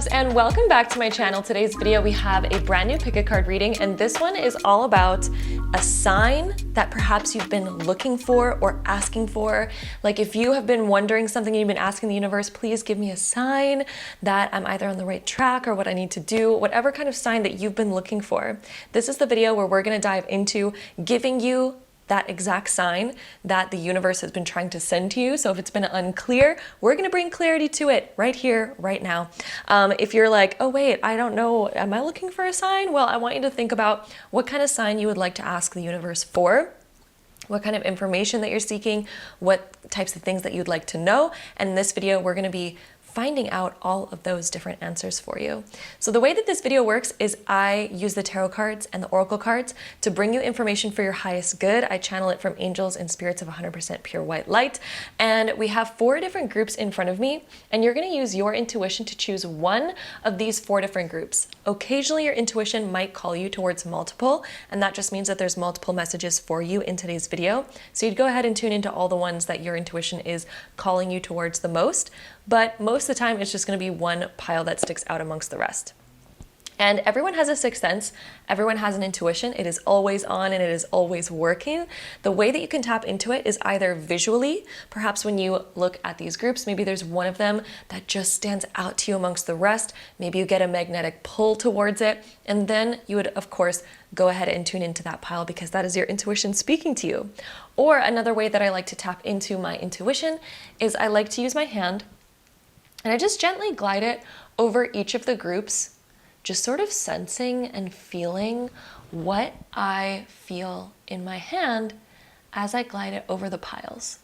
loves, and welcome back to my channel. Today's video we have a brand new pick a card reading, and this one is all about a sign that perhaps you've been looking for or asking for. Like if you have been wondering something and you've been asking the universe, please give me a sign that I'm either on the right track or what I need to do, whatever kind of sign that you've been looking for. This is the video where we're going to dive into giving you that exact sign that the universe has been trying to send to you. So if it's been unclear, we're going to bring clarity to it right here, right now. If you're like, oh wait, I don't know, am I looking for a sign? Well, I want you to think about what kind of sign you would like to ask the universe for, what kind of information that you're seeking, what types of things that you'd like to know. And in this video, we're going to be finding out all of those different answers for you. So the way that this video works is I use the tarot cards and the oracle cards to bring you information for your highest good. I channel it from angels and spirits of 100% pure white light. And we have 4 different groups in front of me, and you're going to use your intuition to choose one of these 4 different groups. Occasionally your intuition might call you towards multiple, and that just means that there's multiple messages for you in today's video. So you'd go ahead and tune into all the ones that your intuition is calling you towards the most. But most of the time, it's just going to be one pile that sticks out amongst the rest. And everyone has a sixth sense. Everyone has an intuition. It is always on and it is always working. The way that you can tap into it is either visually, perhaps when you look at these groups, maybe there's one of them that just stands out to you amongst the rest. Maybe you get a magnetic pull towards it. And then you would, of course, go ahead and tune into that pile because that is your intuition speaking to you. Or another way that I like to tap into my intuition is I like to use my hand and I just gently glide it over each of the groups, just sort of sensing and feeling what I feel in my hand as I glide it over the piles.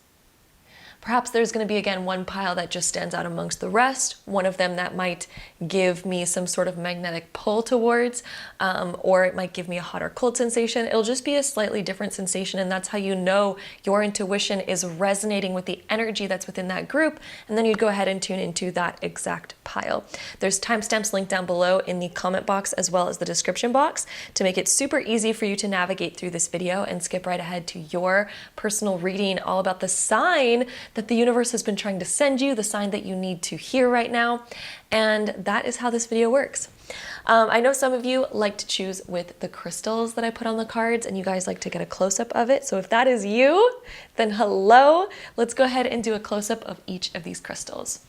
Perhaps there's going to be, again, one pile that just stands out amongst the rest, one of them that might give me some sort of magnetic pull towards, or it might give me a hot or cold sensation. It'll just be a slightly different sensation, and that's how you know your intuition is resonating with the energy that's within that group, and then you'd go ahead and tune into that exact pile. There's timestamps linked down below in the comment box as well as the description box to make it super easy for you to navigate through this video and skip right ahead to your personal reading all about the sign that the universe has been trying to send you, the sign that you need to hear right now. And that is how this video works. I know some of you like to choose with the crystals that I put on the cards, and you guys like to get a close-up of it. So if that is you, then hello. Let's go ahead and do a close-up of each of these crystals.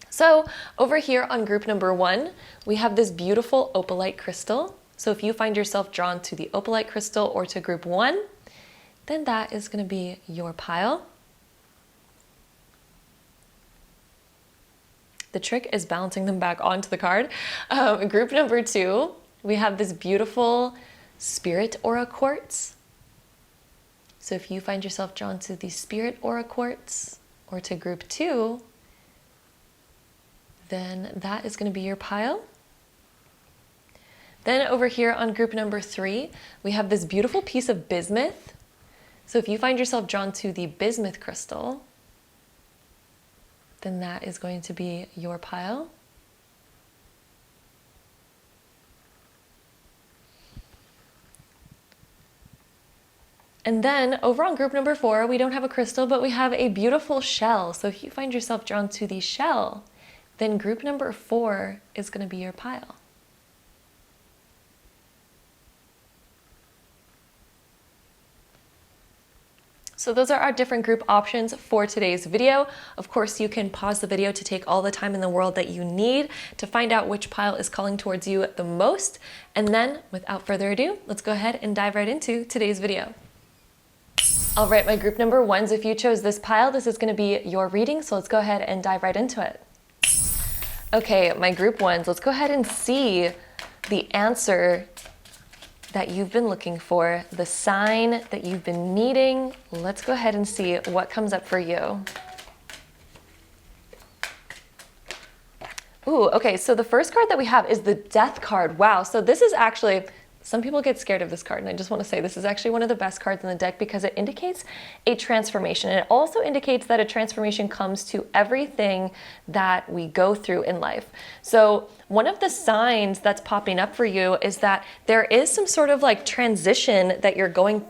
So over here on group number 1, we have this beautiful opalite crystal. So if you find yourself drawn to the opalite crystal or to group 1, then that is going to be your pile. The trick is balancing them back onto the card. Group number 2, we have this beautiful spirit aura quartz. So if you find yourself drawn to the spirit aura quartz or to group 2, then that is going to be your pile. Then over here on group number 3, we have this beautiful piece of bismuth. So if you find yourself drawn to the bismuth crystal, then that is going to be your pile. And then over on group number 4, we don't have a crystal, but we have a beautiful shell. So if you find yourself drawn to the shell, then group number 4 is going to be your pile. So those are our different group options for today's video. Of course, you can pause the video to take all the time in the world that you need to find out which pile is calling towards you the most. And then, without further ado, let's go ahead and dive right into today's video. All right, my group number 1s, if you chose this pile, this is going to be your reading. So let's go ahead and dive right into it. Okay, my group 1s, let's go ahead and see the answer that you've been looking for, the sign that you've been needing. Let's go ahead and see what comes up for you. Ooh, okay, so the first card that we have is the Death card. Wow, so this is actually, some people get scared of this card, and I just want to say this is actually one of the best cards in the deck because it indicates a transformation. And it also indicates that a transformation comes to everything that we go through in life. So one of the signs that's popping up for you is that there is some sort of like transition that you're going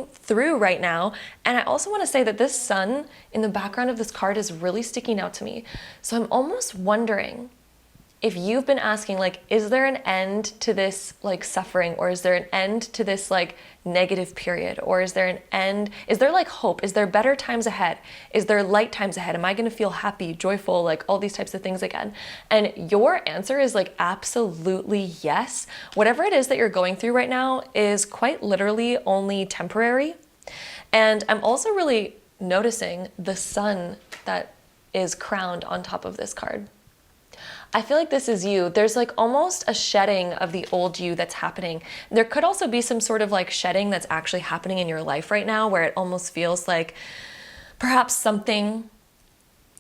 through right now. And I also want to say that this sun in the background of this card is really sticking out to me. So I'm almost wondering if you've been asking, like, is there an end to this like suffering, or is there an end to this like negative period, or is there an end, is there like hope, is there better times ahead, is there light times ahead, am I going to feel happy, joyful, like all these types of things again? And your answer is like absolutely yes. Whatever it is that you're going through right now is quite literally only temporary. And I'm also really noticing the sun that is crowned on top of this card. I feel like this is you. There's like almost a shedding of the old you that's happening. There could also be some sort of like shedding that's actually happening in your life right now, where it almost feels like perhaps something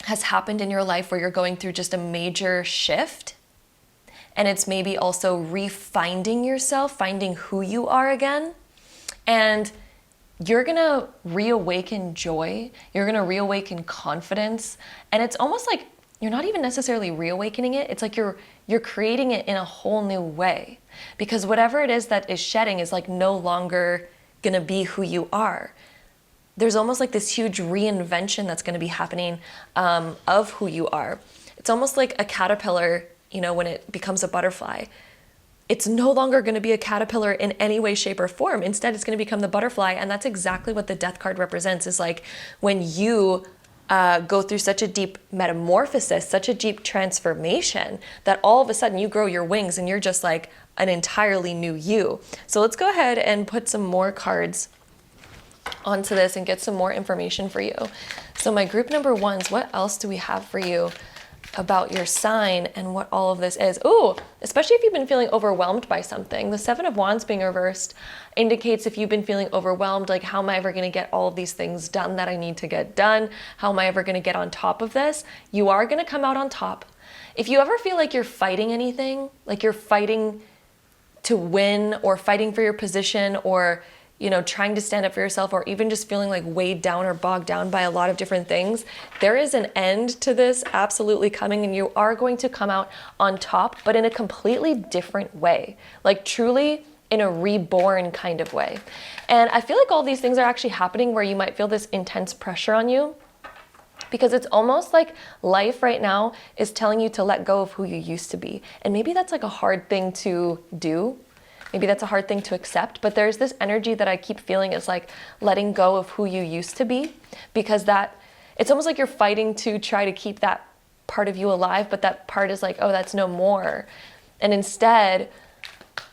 has happened in your life where you're going through just a major shift. And it's maybe also refinding yourself, finding who you are again. And you're gonna reawaken joy. You're gonna reawaken confidence. And it's almost like you're not even necessarily reawakening it. It's like you're creating it in a whole new way, because whatever it is that is shedding is like no longer gonna be who you are. There's almost like this huge reinvention that's gonna be happening of who you are. It's almost like a caterpillar, you know, when it becomes a butterfly. It's no longer going to be a caterpillar in any way, shape, or form. Instead, it's going to become the butterfly. And that's exactly what the death card represents, is like when you go through such a deep metamorphosis, such a deep transformation, that all of a sudden you grow your wings and you're just like an entirely new you. So let's go ahead and put some more cards onto this and get some more information for you. So my group number ones, what else do we have for you about your sign and what all of this is? Ooh, especially if you've been feeling overwhelmed by something. The Seven of Wands being reversed indicates if you've been feeling overwhelmed, like, how am I ever going to get all of these things done that I need to get done? How am I ever going to get on top of this? You are going to come out on top. If you ever feel like you're fighting anything, like you're fighting to win or fighting for your position, or you know, trying to stand up for yourself, or even just feeling like weighed down or bogged down by a lot of different things, there is an end to this absolutely coming, and you are going to come out on top, but in a completely different way, like truly in a reborn kind of way. And I feel like all these things are actually happening where you might feel this intense pressure on you, because it's almost like life right now is telling you to let go of who you used to be. And maybe that's like a hard thing to do. Maybe that's a hard thing to accept, but there's this energy that I keep feeling is like letting go of who you used to be, because that it's almost like you're fighting to try to keep that part of you alive, but that part is like, oh, that's no more. And instead,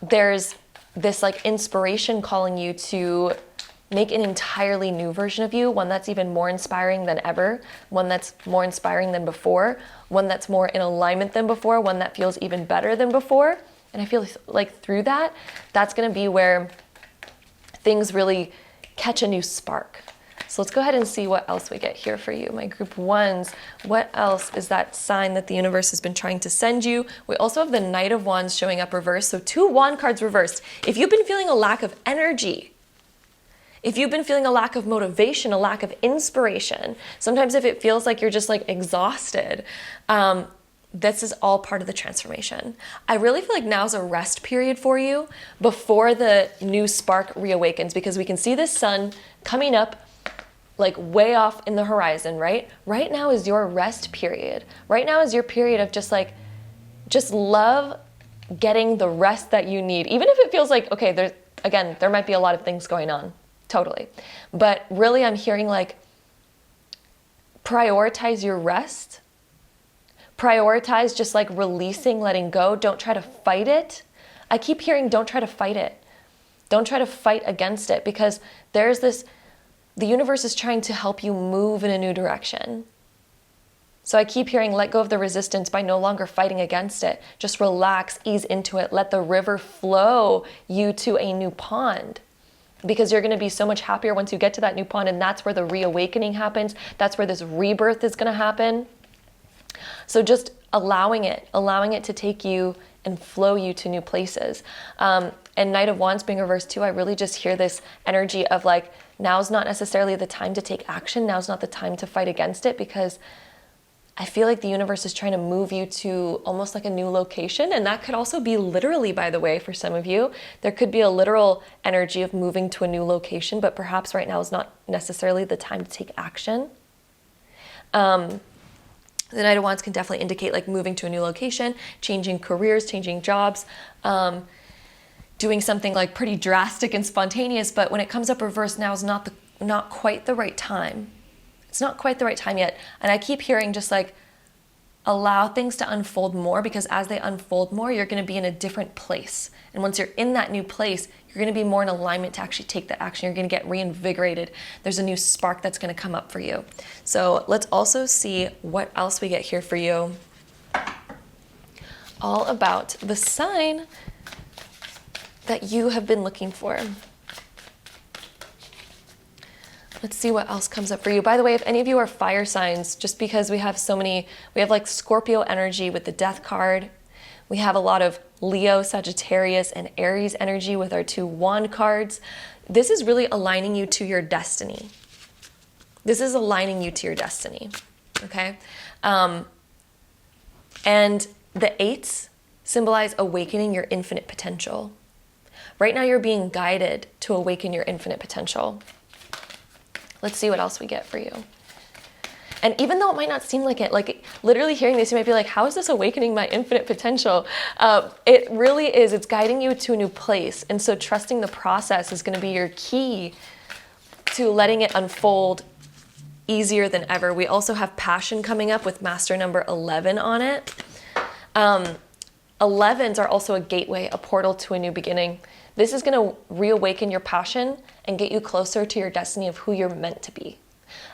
there's this like inspiration calling you to make an entirely new version of you, one that's even more inspiring than ever, one that's more inspiring than before, one that's more in alignment than before, one that feels even better than before. And I feel like through that, that's going to be where things really catch a new spark. So let's go ahead and see what else we get here for you. My group ones, what else is that sign that the universe has been trying to send you? We also have the Knight of Wands showing up reversed. So 2 wand cards reversed. If you've been feeling a lack of energy, if you've been feeling a lack of motivation, a lack of inspiration, sometimes if it feels like you're just like exhausted, this is all part of the transformation. I really feel like now's a rest period for you before the new spark reawakens, because we can see the sun coming up like way off in the horizon, right? Right now is your rest period. Right now is your period of just love getting the rest that you need. Even if it feels like, okay, there might be a lot of things going on, totally. But really I'm hearing like, prioritize your rest. Prioritize just like releasing, letting go. Don't try to fight it. I keep hearing, don't try to fight it. Don't try to fight against it, because there's this, the universe is trying to help you move in a new direction. So I keep hearing, let go of the resistance by no longer fighting against it. Just relax, ease into it. Let the river flow you to a new pond, because you're going to be so much happier once you get to that new pond. And that's where the reawakening happens. That's where this rebirth is going to happen. So just allowing it to take you and flow you to new places. And Knight of Wands being reversed too, I really just hear this energy of like, now's not necessarily the time to take action. Now's not the time to fight against it, because I feel like the universe is trying to move you to almost like a new location. And that could also be literally, by the way, for some of you, there could be a literal energy of moving to a new location, but perhaps right now is not necessarily the time to take action. The Knight of Wands can definitely indicate like moving to a new location, changing careers, changing jobs, doing something like pretty drastic and spontaneous. But when it comes up reversed, now is not quite the right time. It's not quite the right time yet. And I keep hearing just like allow things to unfold more, because as they unfold more, you're going to be in a different place. And once you're in that new place, you're going to be more in alignment to actually take that action. You're going to get reinvigorated. There's a new spark that's going to come up for you. So let's also see what else we get here for you. All about the sign that you have been looking for. Let's see what else comes up for you. By the way, if any of you are fire signs, just because we have so many, we have like Scorpio energy with the Death card. We have a lot of Leo, Sagittarius, and Aries energy with our 2 wand cards. This is really aligning you to your destiny. This is aligning you to your destiny, okay? And the 8s symbolize awakening your infinite potential. Right now, you're being guided to awaken your infinite potential. Let's see what else we get for you. And even though it might not seem like it, like literally hearing this, you might be like, how is this awakening my infinite potential? It really is. It's guiding you to a new place. And so trusting the process is going to be your key to letting it unfold easier than ever. We also have passion coming up with master number 11 on it. 11s are also a gateway, a portal to a new beginning. This is going to reawaken your passion and get you closer to your destiny of who you're meant to be.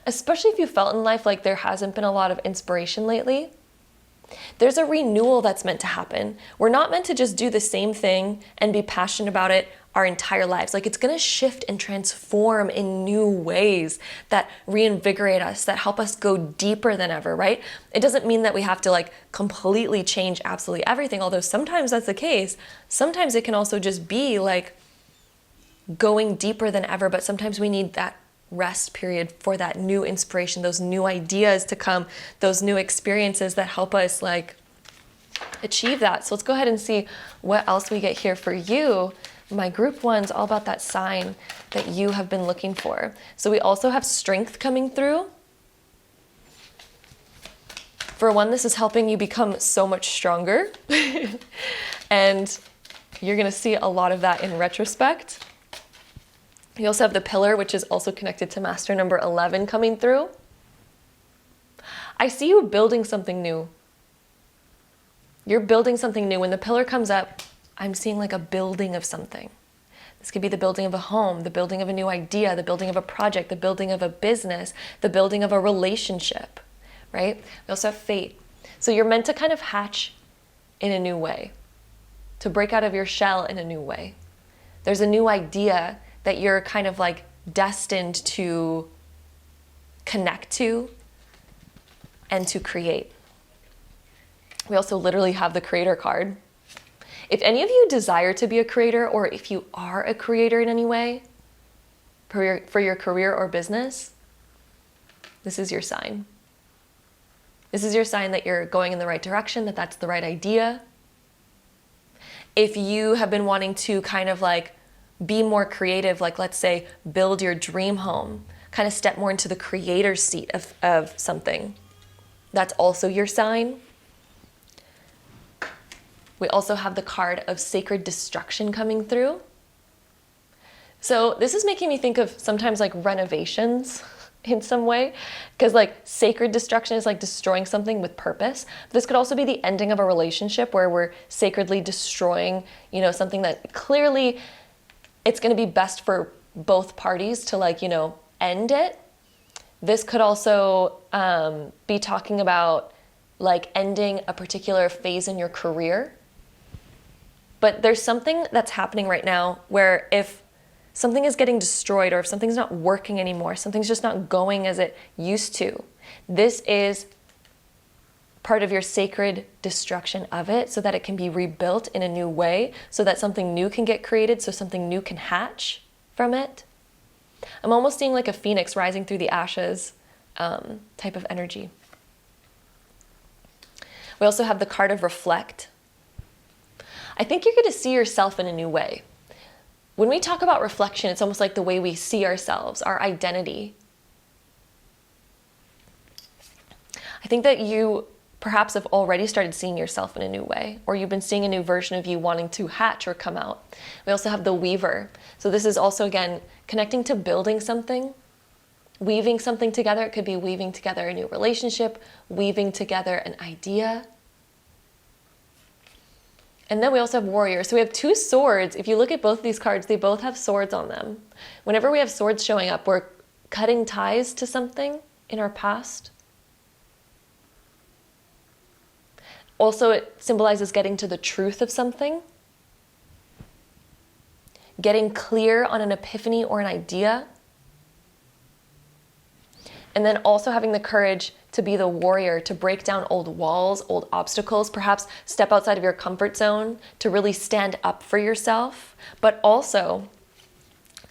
Especially if you felt in life like there hasn't been a lot of inspiration lately. There's a renewal that's meant to happen. We're not meant to just do the same thing and be passionate about it our entire lives. Like, it's going to shift and transform in new ways that reinvigorate us, that help us go deeper than ever, right? It doesn't mean that we have to like completely change absolutely everything, although sometimes that's the case. Sometimes it can also just be like going deeper than ever, but sometimes we need that rest period for that new inspiration, those new ideas to come, those new experiences that help us like achieve that. So let's go ahead and see what else we get here for you. My group 1's all about that sign that you have been looking for. So we also have strength coming through. For one, this is helping you become so much stronger. And you're going to see a lot of that in retrospect. You also have the pillar, which is also connected to master number 11 coming through. I see you building something new. You're building something new. When the pillar comes up, I'm seeing like a building of something. This could be the building of a home, the building of a new idea, the building of a project, the building of a business, the building of a relationship, right? We also have fate. So you're meant to kind of hatch in a new way, to break out of your shell in a new way. There's a new idea that you're kind of like destined to connect to and to create. We also literally have the creator card. If any of you desire to be a creator, or if you are a creator in any way for your career or business, this is your sign. This is your sign that you're going in the right direction, that that's the right idea. If you have been wanting to kind of like be more creative, like let's say build your dream home, kind of step more into the creator's seat of something, that's also your sign. We also have the card of sacred destruction coming through. So this is making me think of sometimes like renovations in some way, because like sacred destruction is like destroying something with purpose. This could also be the ending of a relationship where we're sacredly destroying, you know, something that clearly it's going to be best for both parties to like, you know, end it. This could also be talking about like ending a particular phase in your career. But there's something that's happening right now where if something is getting destroyed or if something's not working anymore, something's just not going as it used to, this is part of your sacred destruction of it so that it can be rebuilt in a new way, so that something new can get created, so something new can hatch from it. I'm almost seeing like a phoenix rising through the ashes type of energy. We also have the card of reflect. I think you're going to see yourself in a new way. When we talk about reflection, it's almost like the way we see ourselves, our identity. I think that you perhaps have already started seeing yourself in a new way, or you've been seeing a new version of you wanting to hatch or come out. We also have the weaver. So this is also, again, connecting to building something, weaving something together. It could be weaving together a new relationship, weaving together an idea. And then we also have warrior. So we have two swords. If you look at both of these cards, they both have swords on them. Whenever we have swords showing up, we're cutting ties to something in our past. Also, it symbolizes getting to the truth of something, getting clear on an epiphany or an idea, and then also having the courage to be the warrior, to break down old walls, old obstacles, perhaps step outside of your comfort zone, to really stand up for yourself. But also,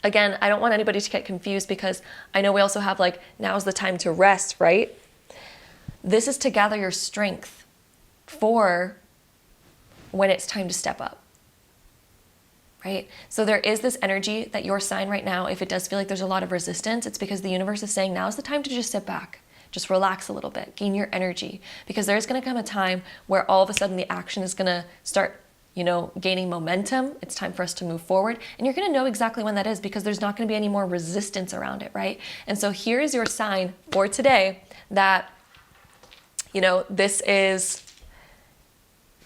again, I don't want anybody to get confused, because I know we also have like, now's the time to rest, right? This is to gather your strength for when it's time to step up, right? So there is this energy that your sign right now, if it does feel like there's a lot of resistance, it's because the universe is saying now's the time to just sit back, just relax a little bit, gain your energy, because there's going to come a time where all of a sudden the action is going to start, gaining momentum. It's time for us to move forward, and you're going to know exactly when that is, because there's not going to be any more resistance around it, right? And so here's your sign for today that,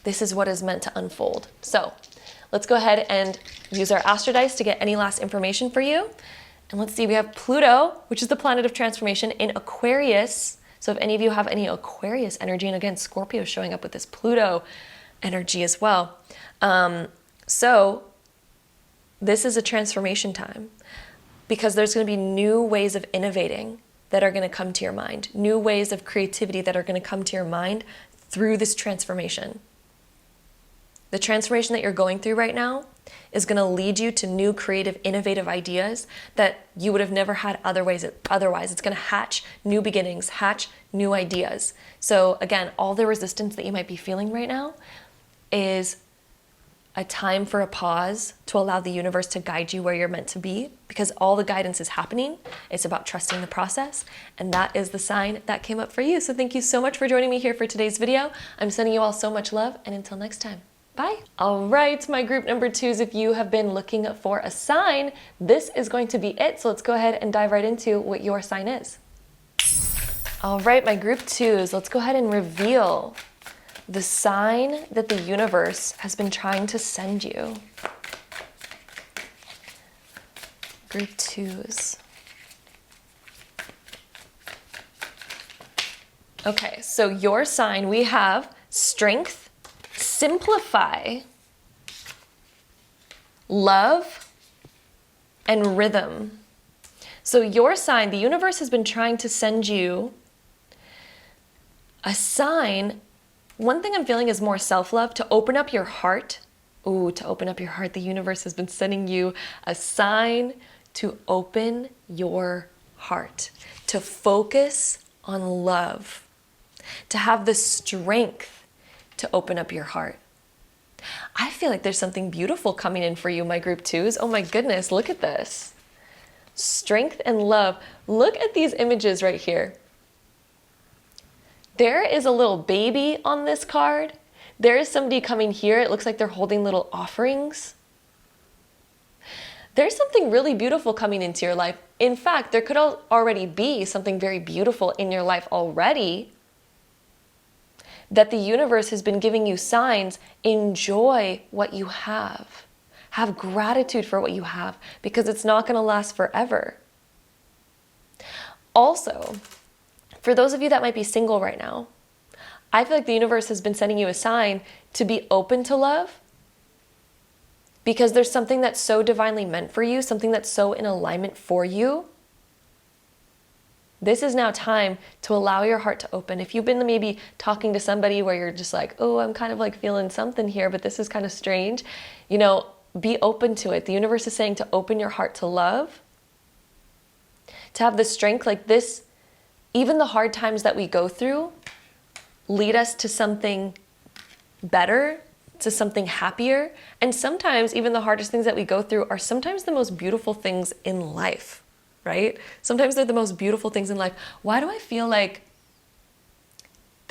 this is what is meant to unfold. So let's go ahead and use our Astro Dice to get any last information for you. And let's see, we have Pluto, which is the planet of transformation, in Aquarius. So if any of you have any Aquarius energy, and again, Scorpio showing up with this Pluto energy as well. So this is a transformation time, because there's going to be new ways of innovating that are going to come to your mind, new ways of creativity that are going to come to your mind through this transformation. The transformation that you're going through right now is going to lead you to new, creative, innovative ideas that you would have never had otherwise. It's going to hatch new beginnings, hatch new ideas. So again, all the resistance that you might be feeling right now is a time for a pause to allow the universe to guide you where you're meant to be, because all the guidance is happening. It's about trusting the process, and that is the sign that came up for you. So thank you so much for joining me here for today's video. I'm sending you all so much love, and until next time. Bye. All right, my group number 2s, if you have been looking for a sign, this is going to be it. So let's go ahead and dive right into what your sign is. All right, my group 2s, let's go ahead and reveal the sign that the universe has been trying to send you. Group 2s. Okay, so your sign, we have strength, simplify, love, and rhythm. So your sign, the universe has been trying to send you a sign. One thing I'm feeling is more self-love, to open up your heart. Ooh, to open up your heart. The universe has been sending you a sign to open your heart, to focus on love, to have the strength to open up your heart. I feel like there's something beautiful coming in for you, my group 2s. Oh my goodness, look at this. Strength and love. Look at these images right here. There is a little baby on this card. There is somebody coming here. It looks like they're holding little offerings. There's something really beautiful coming into your life. In fact, there could already be something very beautiful in your life already, that the universe has been giving you signs. Enjoy what you have. Have gratitude for what you have, because it's not going to last forever. Also, for those of you that might be single right now, I feel like the universe has been sending you a sign to be open to love, because there's something that's so divinely meant for you, something that's so in alignment for you. This is now time to allow your heart to open. If you've been maybe talking to somebody where you're just like, oh, I'm kind of like feeling something here, but this is kind of strange, be open to it. The universe is saying to open your heart to love, to have the strength like this. Even the hard times that we go through lead us to something better, to something happier. And sometimes even the hardest things that we go through are sometimes the most beautiful things in life, right? Sometimes they're the most beautiful things in life. Why do I feel like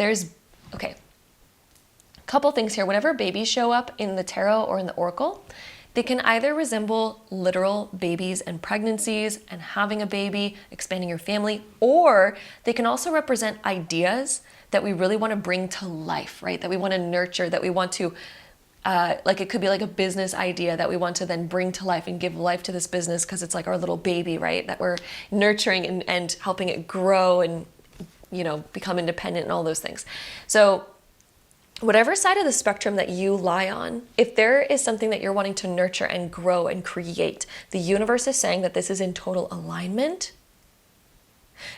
okay, a couple things here. Whenever babies show up in the tarot or in the oracle, they can either resemble literal babies and pregnancies and having a baby, expanding your family, or they can also represent ideas that we really want to bring to life, right? That we want to nurture, that we want to, like it could be like a business idea that we want to then bring to life and give life to this business because it's like our little baby, right? That we're nurturing and helping it grow and, you know, become independent and all those things. So whatever side of the spectrum that you lie on, if there is something that you're wanting to nurture and grow and create, the universe is saying that this is in total alignment.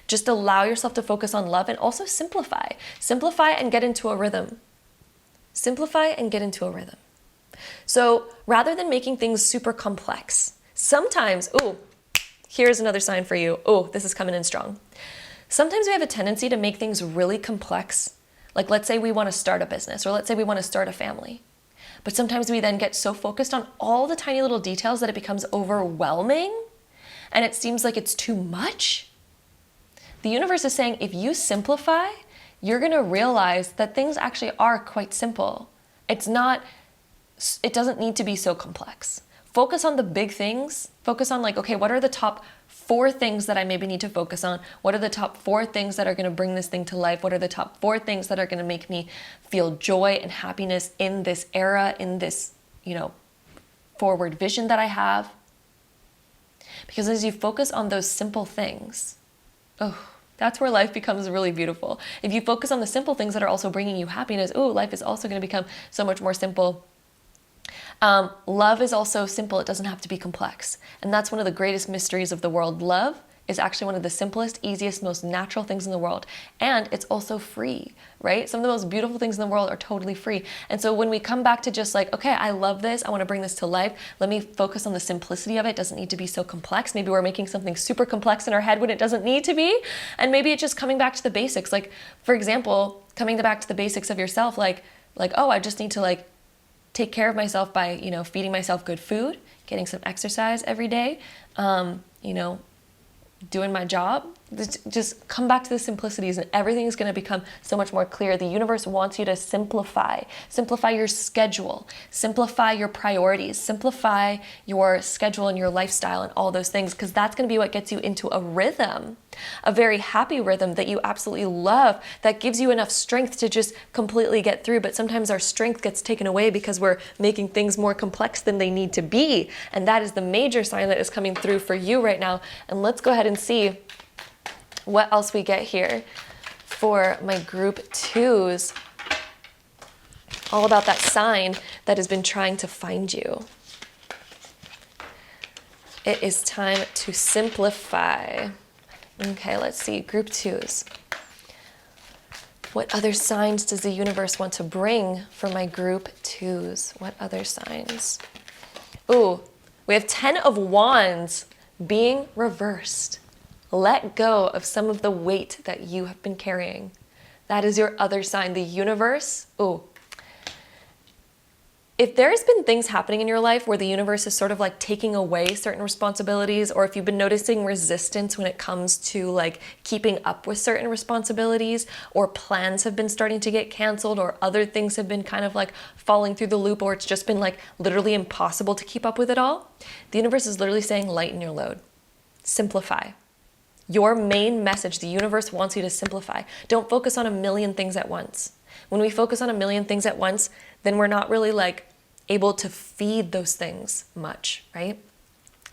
Just allow yourself to focus on love and also simplify. Simplify and get into a rhythm. Simplify and get into a rhythm. So rather than making things super complex, sometimes, oh, here's another sign for you. Oh, this is coming in strong. Sometimes we have a tendency to make things really complex. Like let's say we want to start a business, or let's say we want to start a family. But sometimes we then get so focused on all the tiny little details that it becomes overwhelming and it seems like it's too much. The universe is saying if you simplify, you're going to realize that things actually are quite simple. It doesn't need to be so complex. Focus on the big things. Focus on like, okay, what are the top 4 things that I maybe need to focus on? What are the top 4 things that are going to bring this thing to life? What are the top 4 things that are going to make me feel joy and happiness in this era, in this, you know, forward vision that I have? Because as you focus on those simple things, oh, that's where life becomes really beautiful. If you focus on the simple things that are also bringing you happiness, oh, life is also going to become so much more simple. Love is also simple. It doesn't have to be complex. And that's one of the greatest mysteries of the world. Love is actually one of the simplest, easiest, most natural things in the world. And it's also free, right? Some of the most beautiful things in the world are totally free. And so when we come back to just like, okay, I love this, I want to bring this to life, let me focus on the simplicity of it. It doesn't need to be so complex. Maybe we're making something super complex in our head when it doesn't need to be. And maybe it's just coming back to the basics. Like, for example, coming back to the basics of yourself, like, oh, I just need to like take care of myself by, you know, feeding myself good food, getting some exercise every day, you know, doing my job. Just come back to the simplicities and everything is going to become so much more clear. The universe wants you to simplify your schedule, simplify your priorities, simplify your schedule and your lifestyle and all those things, because that's going to be what gets you into a rhythm, a very happy rhythm that you absolutely love, that gives you enough strength to just completely get through. But sometimes our strength gets taken away because we're making things more complex than they need to be. And that is the major sign that is coming through for you right now. And let's go ahead and see what else we get here for my group 2s. All about that sign that has been trying to find you. It is time to simplify. Okay, let's see, group 2s. What other signs does the universe want to bring for my group 2s? What other signs? Ooh, we have 10 of Wands being reversed. Let go of some of the weight that you have been carrying. That is your other sign. The universe, ooh. If there's been things happening in your life where the universe is sort of like taking away certain responsibilities, or if you've been noticing resistance when it comes to like keeping up with certain responsibilities, or plans have been starting to get canceled, or other things have been kind of like falling through the loop, or it's just been like literally impossible to keep up with it all, the universe is literally saying lighten your load. Simplify. Your main message, the universe wants you to simplify. Don't focus on a million things at once. When we focus on a million things at once, then we're not really like able to feed those things much, right?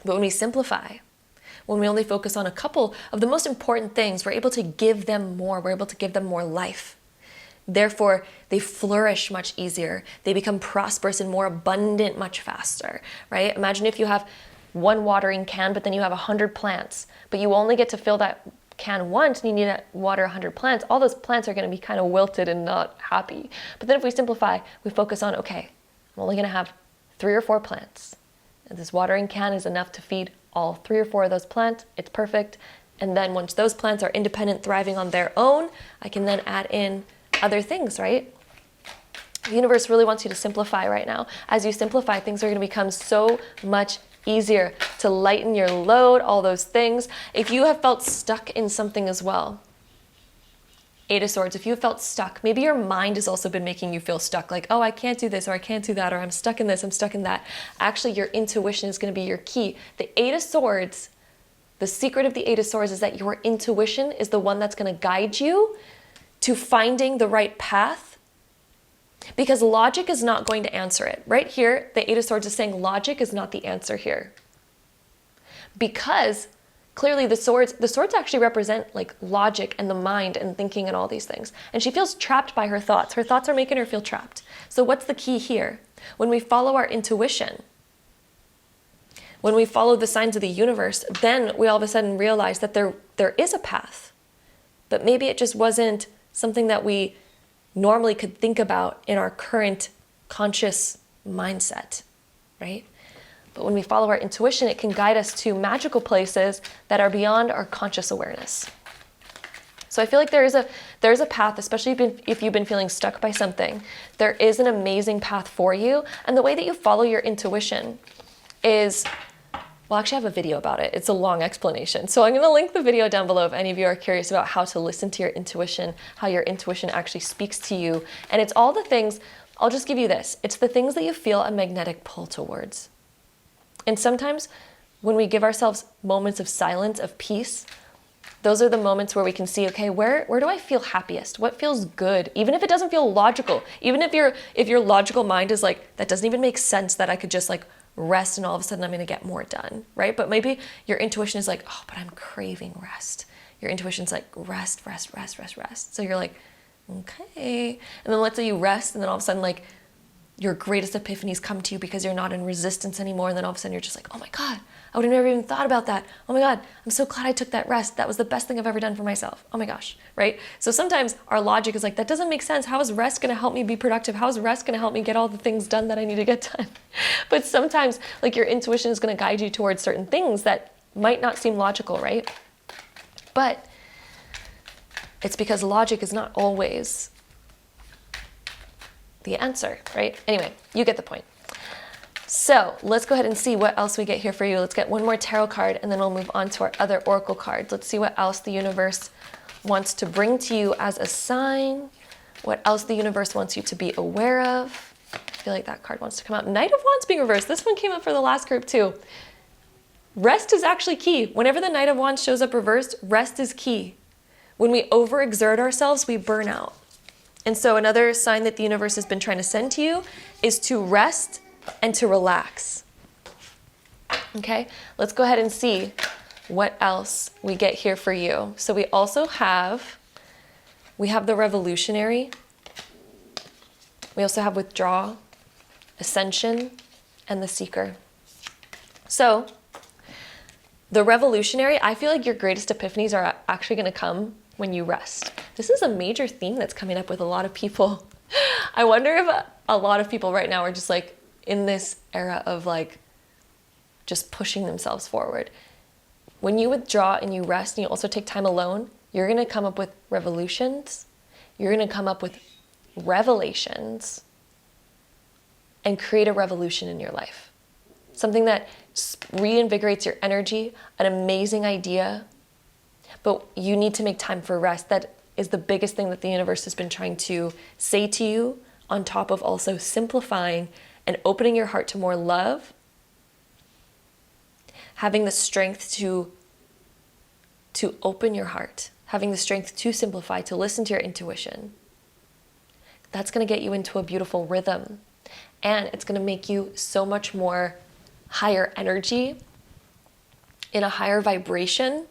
But when we simplify, when we only focus on a couple of the most important things, we're able to give them more. We're able to give them more life. Therefore, they flourish much easier. They become prosperous and more abundant much faster, right? Imagine if you have one watering can, but then you have 100 plants, but you only get to fill that can once and you need to water 100 plants. All those plants are going to be kind of wilted and not happy. But then if we simplify, we focus on, okay, I'm only going to have 3 or 4 plants. And this watering can is enough to feed all 3 or 4 of those plants. It's perfect. And then once those plants are independent, thriving on their own, I can then add in other things, right? The universe really wants you to simplify right now. As you simplify, things are going to become so much easier to lighten your load, all those things. If you have felt stuck in something as well, Eight of Swords, if you felt stuck, maybe your mind has also been making you feel stuck, like, oh, I can't do this, or I can't do that, or I'm stuck in this, I'm stuck in that. Actually, your intuition is going to be your key. The Eight of Swords, the secret of the Eight of Swords is that your intuition is the one that's going to guide you to finding the right path, because logic is not going to answer it. Right here, the Eight of Swords is saying logic is not the answer here. Because clearly the swords actually represent like logic and the mind and thinking and all these things. And she feels trapped by her thoughts. Her thoughts are making her feel trapped. So what's the key here? When we follow our intuition, when we follow the signs of the universe, then we all of a sudden realize that there is a path. But maybe it just wasn't something that we normally could think about in our current conscious mindset, right? But when we follow our intuition, it can guide us to magical places that are beyond our conscious awareness. So I feel like there is a path, especially if you've been feeling stuck by something. There is an amazing path for you. And the way that you follow your intuition is, well, actually I have a video about it. It's a long explanation. So I'm going to link the video down below if any of you are curious about how to listen to your intuition, how your intuition actually speaks to you. And it's all the things, I'll just give you this. It's the things that you feel a magnetic pull towards. And sometimes when we give ourselves moments of silence, of peace, those are the moments where we can see, okay, where do I feel happiest? What feels good? Even if it doesn't feel logical, even if your logical mind is like, that doesn't even make sense that I could just like rest and all of a sudden I'm going to get more done, right? But maybe your intuition is like, oh, but I'm craving rest. Your intuition's like, rest, rest, rest, rest, rest. So you're like, okay. And then let's say you rest and then all of a sudden like, your greatest epiphanies come to you because you're not in resistance anymore. And then all of a sudden you're just like, oh my God, I would have never even thought about that. Oh my God, I'm so glad I took that rest. That was the best thing I've ever done for myself. Oh my gosh, right? So sometimes our logic is like, that doesn't make sense. How is rest gonna help me be productive? How is rest gonna help me get all the things done that I need to get done? But sometimes like your intuition is gonna guide you towards certain things that might not seem logical, right? But it's because logic is not always the answer, right? Anyway, you get the point. So let's go ahead and see what else we get here for you. Let's get one more tarot card and then we'll move on to our other oracle cards. Let's see what else the universe wants to bring to you as a sign, what else the universe wants you to be aware of. I feel like that card wants to come out. Knight of Wands being reversed. This one came up for the last group too. Rest is actually key. Whenever the Knight of Wands shows up reversed, rest is key. When we overexert ourselves, we burn out. And so another sign that the universe has been trying to send to you is to rest and to relax. Okay, let's go ahead and see what else we get here for you. So we also have, the Revolutionary. We also have Withdraw, Ascension, and the Seeker. So the Revolutionary, I feel like your greatest epiphanies are actually going to come when you rest. This is a major theme that's coming up with a lot of people. I wonder if a lot of people right now are just like in this era of like just pushing themselves forward. When you withdraw and you rest and you also take time alone, you're going to come up with revolutions. You're going to come up with revelations and create a revolution in your life. Something that reinvigorates your energy, an amazing idea. But you need to make time for rest. That is the biggest thing that the universe has been trying to say to you, on top of also simplifying and opening your heart to more love, having the strength to open your heart, having the strength to simplify, to listen to your intuition. That's going to get you into a beautiful rhythm. And it's going to make you so much more higher energy, in a higher vibration.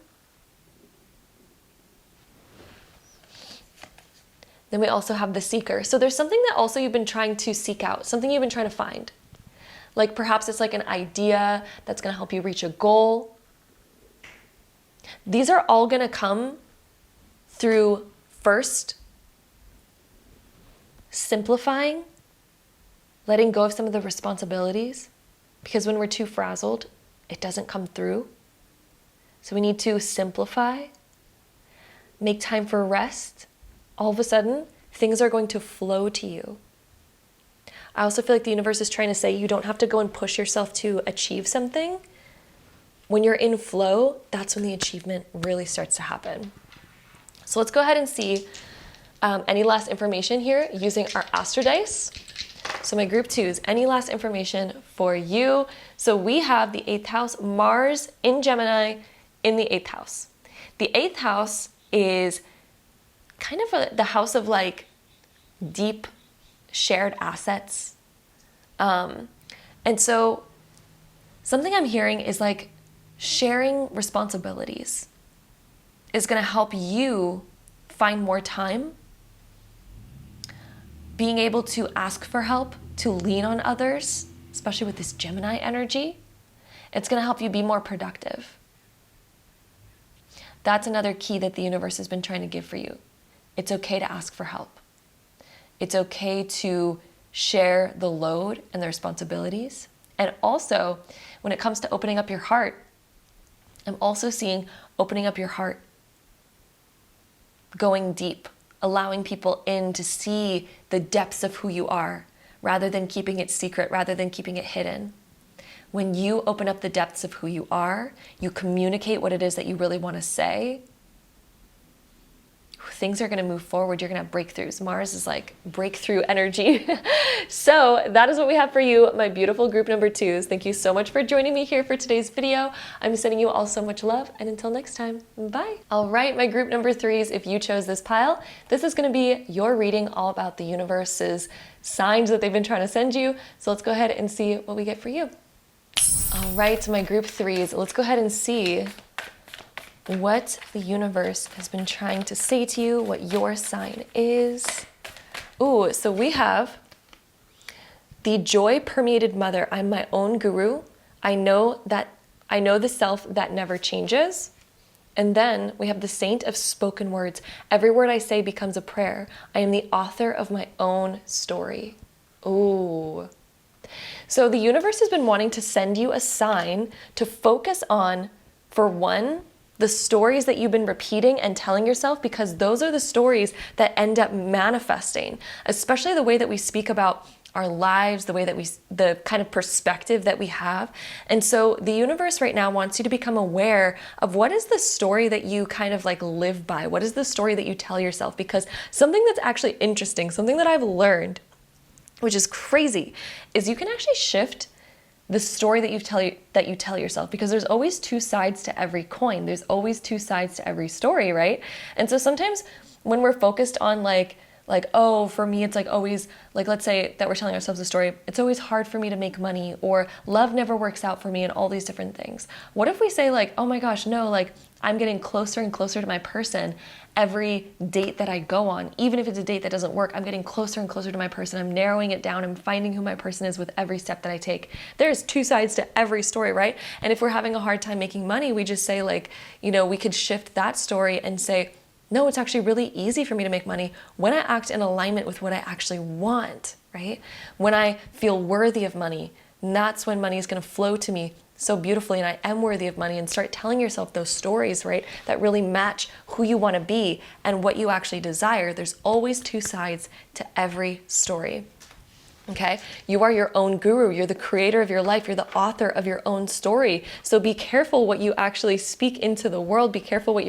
Then we also have the Seeker. So there's something that also you've been trying to seek out, something you've been trying to find. Like perhaps it's like an idea that's going to help you reach a goal. These are all going to come through first simplifying, letting go of some of the responsibilities, because when we're too frazzled, it doesn't come through. So we need to simplify, make time for rest. All of a sudden, things are going to flow to you. I also feel like the universe is trying to say you don't have to go and push yourself to achieve something. When you're in flow, that's when the achievement really starts to happen. So let's go ahead and see Any last information here using our Astro Dice? So my group 2s, any last information for you? So we have the 8th house, Mars in Gemini in the 8th house. The 8th house is kind of the house of like deep shared assets. And so something I'm hearing is like sharing responsibilities is going to help you find more time, being able to ask for help, to lean on others, especially with this Gemini energy. It's going to help you be more productive. That's another key that the universe has been trying to give for you. It's okay to ask for help. It's okay to share the load and the responsibilities. And also, when it comes to opening up your heart, I'm also seeing opening up your heart, going deep, allowing people in to see the depths of who you are, rather than keeping it secret, rather than keeping it hidden. When you open up the depths of who you are, you communicate what it is that you really want to say, things are going to move forward. You're going to have breakthroughs. Mars is like breakthrough energy. So that is what we have for you, my beautiful group number 2s. Thank you so much for joining me here for today's video. I'm sending you all so much love, and until next time, bye. All right, my group number 3s, if you chose this pile, this is going to be your reading all about the universe's signs that they've been trying to send you. So let's go ahead and see what we get for you. All right, my group 3s, let's go ahead and see what the universe has been trying to say to you, what your sign is. Ooh, so we have the joy-permeated mother. I'm my own guru. I know the self that never changes. And then we have the saint of spoken words. Every word I say becomes a prayer. I am the author of my own story. Ooh. So the universe has been wanting to send you a sign to focus on, for one, the stories that you've been repeating and telling yourself, because those are the stories that end up manifesting, especially the way that we speak about our lives, the kind of perspective that we have. And so the universe right now wants you to become aware of what is the story that you kind of like live by? What is the story that you tell yourself? Because something that's actually interesting, something that I've learned, which is crazy, is you can actually shift the story that you tell yourself, because there's always two sides to every coin. There's always two sides to every story, right? And so sometimes when we're focused on like, oh, for me, it's like always, like, let's say that we're telling ourselves a story, it's always hard for me to make money, or love never works out for me, and all these different things. What if we say like, oh my gosh, no, like I'm getting closer and closer to my person every date that I go on. Even if it's a date that doesn't work, I'm getting closer and closer to my person. I'm narrowing it down. I'm finding who my person is with every step that I take. There's two sides to every story, right? And if we're having a hard time making money, we just say like, we could shift that story and say, no, it's actually really easy for me to make money when I act in alignment with what I actually want, right? When I feel worthy of money, that's when money is going to flow to me so beautifully, and I am worthy of money. And start telling yourself those stories, right, that really match who you want to be and what you actually desire. There's always two sides to every story. Okay? You are your own guru. You're the creator of your life. You're the author of your own story. So be careful what you actually speak into the world. Be careful what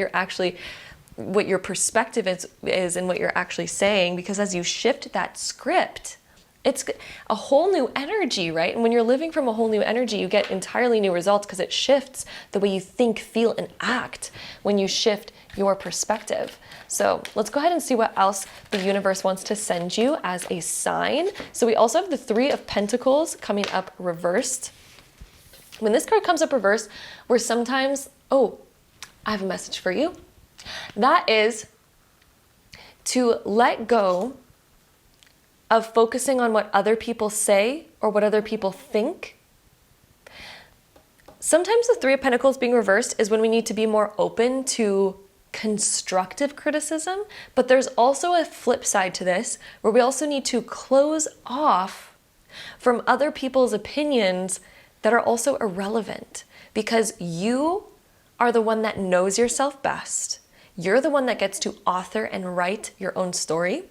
your perspective is and what you're actually saying, because as you shift that script, it's a whole new energy, right? And when you're living from a whole new energy, you get entirely new results, because it shifts the way you think, feel, and act when you shift your perspective. So let's go ahead and see what else the universe wants to send you as a sign. So we also have the 3 of Pentacles coming up reversed. When this card comes up reversed, we're sometimes, I have a message for you. That is to let go of focusing on what other people say or what other people think. Sometimes the 3 of Pentacles being reversed is when we need to be more open to constructive criticism, but there's also a flip side to this where we also need to close off from other people's opinions that are also irrelevant, because you are the one that knows yourself best. You're the one that gets to author and write your own story.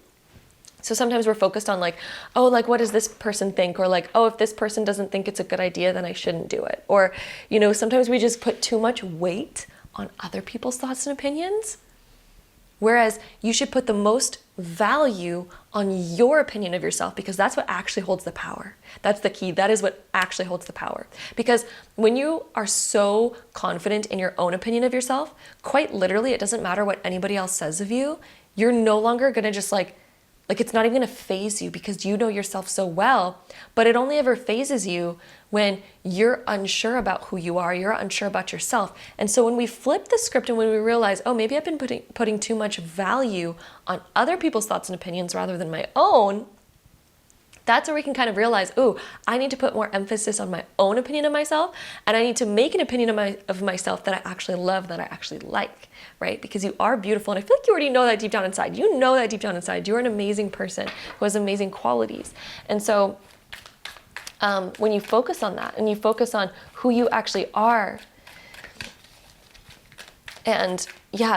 So sometimes we're focused on like, what does this person think? Or like, if this person doesn't think it's a good idea, then I shouldn't do it. Or, sometimes we just put too much weight on other people's thoughts and opinions. Whereas you should put the most value on your opinion of yourself, because that's what actually holds the power. That's the key. That is what actually holds the power. Because when you are so confident in your own opinion of yourself, quite literally, it doesn't matter what anybody else says of you. You're no longer gonna just like it's not even gonna phase you, because you know yourself so well. But it only ever phases you when you're unsure about who you are, you're unsure about yourself. And so when we flip the script and when we realize, oh, maybe I've been putting too much value on other people's thoughts and opinions rather than my own, that's where we can kind of realize, oh, I need to put more emphasis on my own opinion of myself, and I need to make an opinion of myself that I actually love, that I actually like, right? Because you are beautiful, and I feel like you already know that deep down inside. You know that deep down inside. You're an amazing person who has amazing qualities. And so when you focus on that, and you focus on who you actually are, and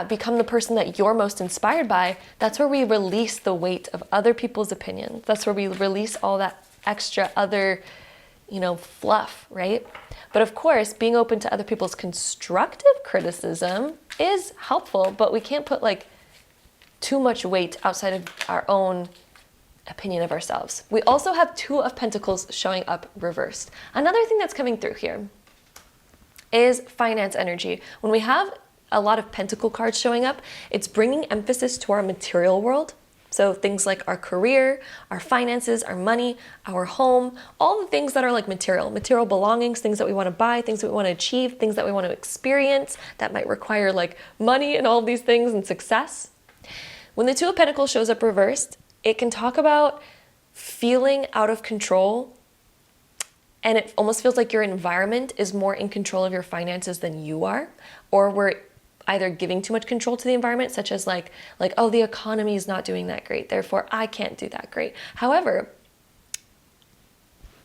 become the person that you're most inspired by, that's where we release the weight of other people's opinions. That's where we release all that extra other, fluff, right? But of course, being open to other people's constructive criticism is helpful, but we can't put too much weight outside of our own opinion of ourselves. We also have Two of Pentacles showing up reversed. Another thing that's coming through here is finance energy. When we have a lot of pentacle cards showing up, it's bringing emphasis to our material world. So things like our career, our finances, our money, our home, all the things that are like material belongings, things that we want to buy, things that we want to achieve, things that we want to experience that might require money and all of these things and success. When the Two of Pentacles shows up reversed, it can talk about feeling out of control, and it almost feels like your environment is more in control of your finances than you are, or we're either giving too much control to the environment, such as oh, the economy is not doing that great, therefore I can't do that great. However,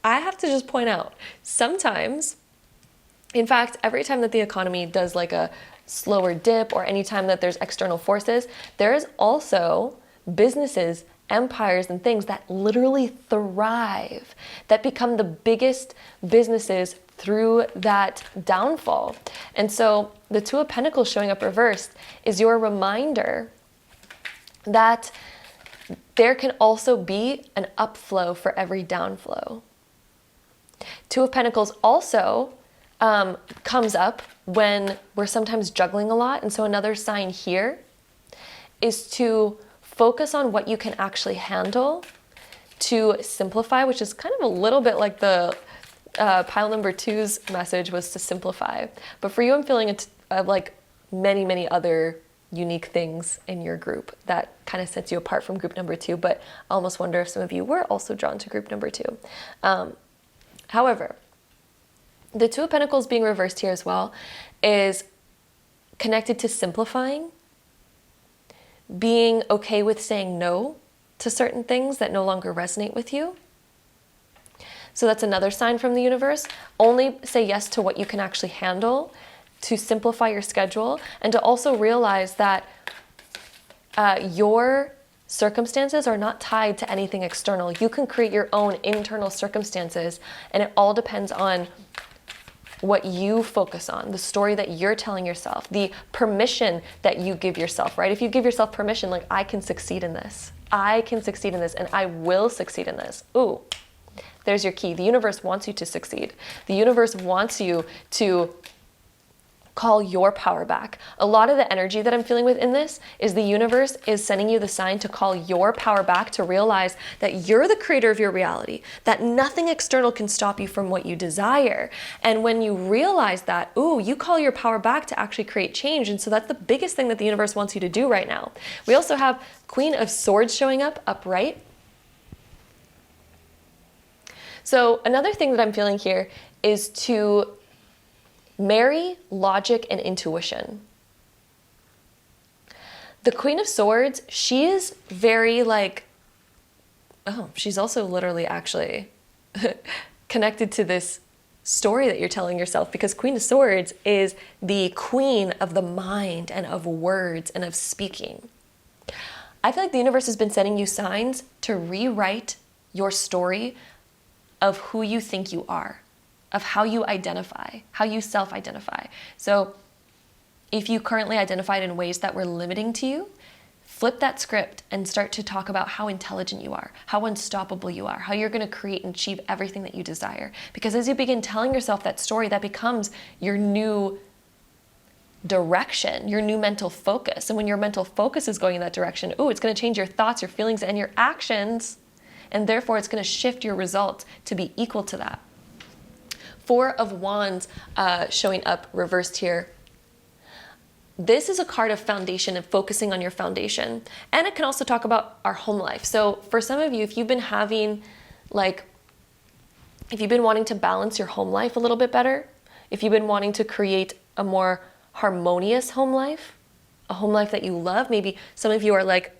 I have to just point out, sometimes, in fact, every time that the economy does a slower dip, or anytime that there's external forces, there is also businesses, empires, and things that literally thrive, that become the biggest businesses through that downfall. And so the Two of Pentacles showing up reversed is your reminder that there can also be an upflow for every downflow. Two of Pentacles also comes up when we're sometimes juggling a lot. And so another sign here is to focus on what you can actually handle, to simplify, which is kind of a little bit like the pile number two's message was to simplify. But for you, I'm feeling many, many other unique things in your group that kind of sets you apart from group number two. But I almost wonder if some of you were also drawn to group number two. However, the Two of Pentacles being reversed here as well is connected to simplifying, being okay with saying no to certain things that no longer resonate with you. So that's another sign from the universe. Only say yes to what you can actually handle, to simplify your schedule, and to also realize that your circumstances are not tied to anything external. You can create your own internal circumstances, and it all depends on what you focus on, the story that you're telling yourself, the permission that you give yourself, right? If you give yourself permission, I can succeed in this. I can succeed in this, and I will succeed in this. Ooh, there's your key. The universe wants you to succeed. The universe wants you to call your power back. A lot of the energy that I'm feeling within this is the universe is sending you the sign to call your power back, to realize that you're the creator of your reality, that nothing external can stop you from what you desire. And when you realize that, ooh, you call your power back to actually create change. And so that's the biggest thing that the universe wants you to do right now. We also have Queen of Swords showing up upright. So another thing that I'm feeling here is to marry logic and intuition. The Queen of Swords, she is very she's also literally actually connected to this story that you're telling yourself, because Queen of Swords is the queen of the mind and of words and of speaking. I feel like the universe has been sending you signs to rewrite your story of who you think you are, of how you identify, how you self-identify. So if you currently identified in ways that were limiting to you, flip that script and start to talk about how intelligent you are, how unstoppable you are, how you're going to create and achieve everything that you desire. Because as you begin telling yourself that story, that becomes your new direction, your new mental focus. And when your mental focus is going in that direction, it's going to change your thoughts, your feelings, and your actions. And therefore, it's going to shift your results to be equal to that. Four of Wands showing up reversed here. This is a card of foundation and focusing on your foundation. And it can also talk about our home life. So for some of you, if you've been having if you've been wanting to balance your home life a little bit better, if you've been wanting to create a more harmonious home life, a home life that you love, maybe some of you are like,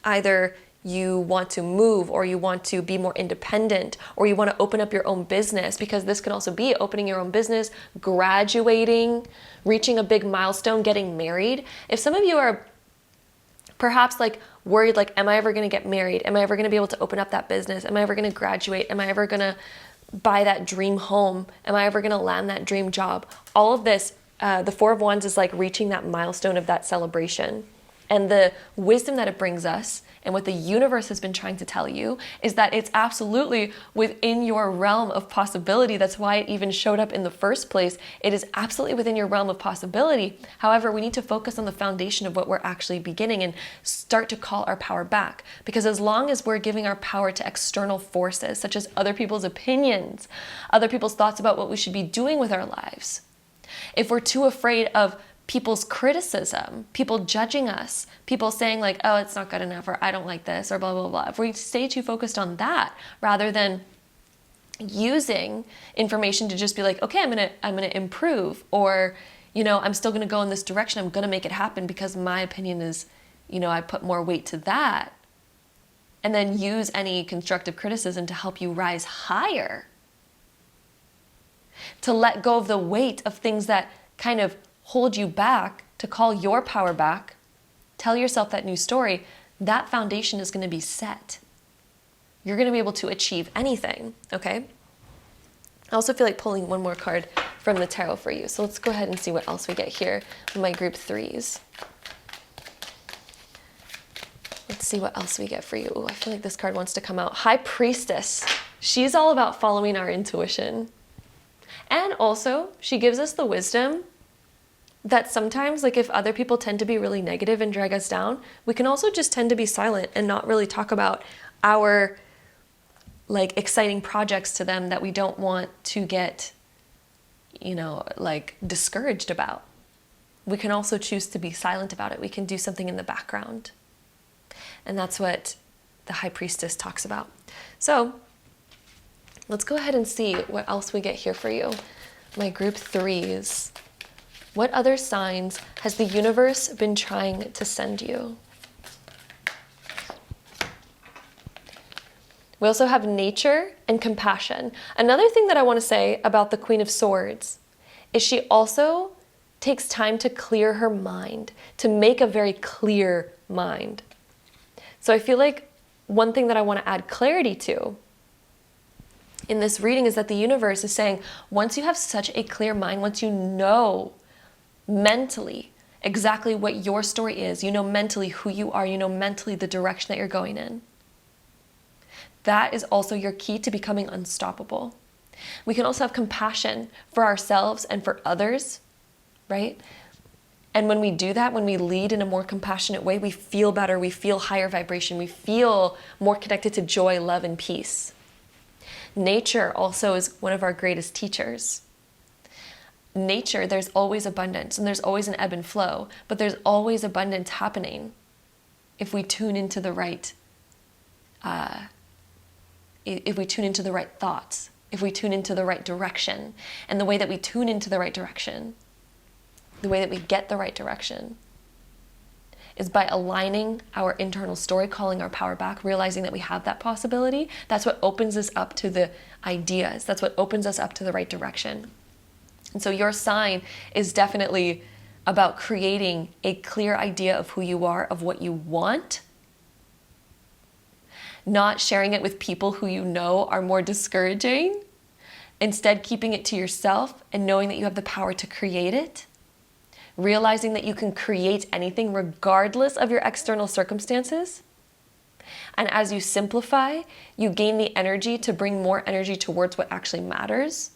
either you want to move, or you want to be more independent, or you want to open up your own business, because this could also be opening your own business, graduating, reaching a big milestone, getting married. If some of you are perhaps worried, am I ever going to get married? Am I ever going to be able to open up that business? Am I ever going to graduate? Am I ever going to buy that dream home? Am I ever going to land that dream job? All of this, the Four of Wands is like reaching that milestone of that celebration. And the wisdom that it brings us, and what the universe has been trying to tell you, is that it's absolutely within your realm of possibility. That's why it even showed up in the first place. It is absolutely within your realm of possibility. However, we need to focus on the foundation of what we're actually beginning and start to call our power back. Because as long as we're giving our power to external forces, such as other people's opinions, other people's thoughts about what we should be doing with our lives, if we're too afraid of people's criticism, people judging us, people saying oh, it's not good enough, or I don't like this, or blah, blah, blah. If we stay too focused on that, rather than using information to just be okay, I'm gonna improve, or, I'm still gonna go in this direction, I'm gonna make it happen because my opinion is, I put more weight to that, and then use any constructive criticism to help you rise higher, to let go of the weight of things that kind of hold you back, to call your power back, tell yourself that new story, that foundation is going to be set. You're going to be able to achieve anything, okay? I also feel like pulling one more card from the tarot for you. So let's go ahead and see what else we get here in my group threes. Let's see what else we get for you. Ooh, I feel like this card wants to come out. High Priestess. She's all about following our intuition. And also, she gives us the wisdom that sometimes, if other people tend to be really negative and drag us down, we can also just tend to be silent and not really talk about our exciting projects to them that we don't want to get, discouraged about. We can also choose to be silent about it. We can do something in the background. And that's what the High Priestess talks about. So let's go ahead and see what else we get here for you. My group threes. What other signs has the universe been trying to send you? We also have nature and compassion. Another thing that I want to say about the Queen of Swords is she also takes time to clear her mind, to make a very clear mind. So I feel like one thing that I want to add clarity to in this reading is that the universe is saying, once you have such a clear mind, once you know mentally exactly what your story is, mentally who you are, mentally the direction that you're going in, that is also your key to becoming unstoppable. We can also have compassion for ourselves and for others, right? And when we do that, when we lead in a more compassionate way, we feel better, we feel higher vibration, we feel more connected to joy, love, and peace. Nature also is one of our greatest teachers. Nature, there's always abundance, and there's always an ebb and flow, but there's always abundance happening if we tune into the right thoughts, if we tune into the right direction. And the way that we tune into the right direction, the way that we get the right direction, is by aligning our internal story, calling our power back, realizing that we have that possibility. That's what opens us up to the ideas. That's what opens us up to the right direction. And so your sign is definitely about creating a clear idea of who you are, of what you want, not sharing it with people who are more Instead, keeping it to yourself and knowing that you have the power to create it. realizing that you can create anything regardless of your external circumstances. And as you simplify, you gain the energy to bring more energy towards what actually matters.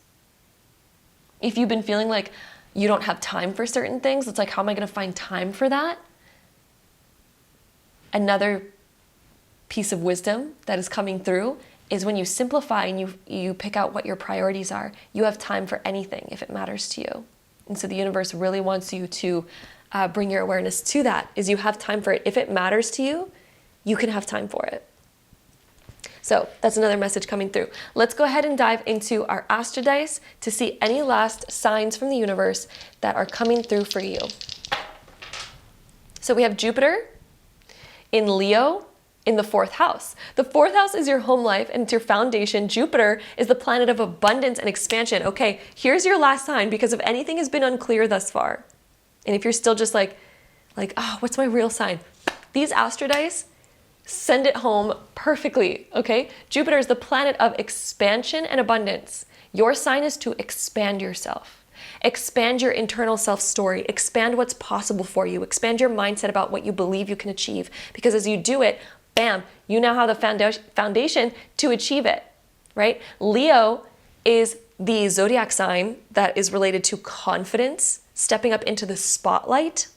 If you've been feeling like you don't have time for certain things, it's like, how am I going to find time for that? Another piece of wisdom that is coming through is when you simplify and you pick out what your priorities are, you have time for anything if it matters to you. And so the universe really wants you to bring your awareness to that, is you have time for it. If it matters to you, you can have time for it. So that's another message coming through. Let's go ahead and dive into our Astro Dice to see any last signs from the universe that are coming through for you. So we have Jupiter in Leo in the 4th house. The 4th house is your home life and it's your foundation. Jupiter is the planet of abundance and expansion. Okay, here's your last sign, because if anything has been unclear thus far, and if you're still just like, oh, what's my real sign? These Astro Dice send it home perfectly, okay? Jupiter is the planet of expansion and abundance. Your sign is to expand yourself. Expand your internal self-story. Expand what's possible for you. Expand your mindset about what you believe you can achieve. Because as you do it, bam, you now have the foundation to achieve it, right? Leo is the zodiac sign that is related to confidence, stepping up into the spotlight,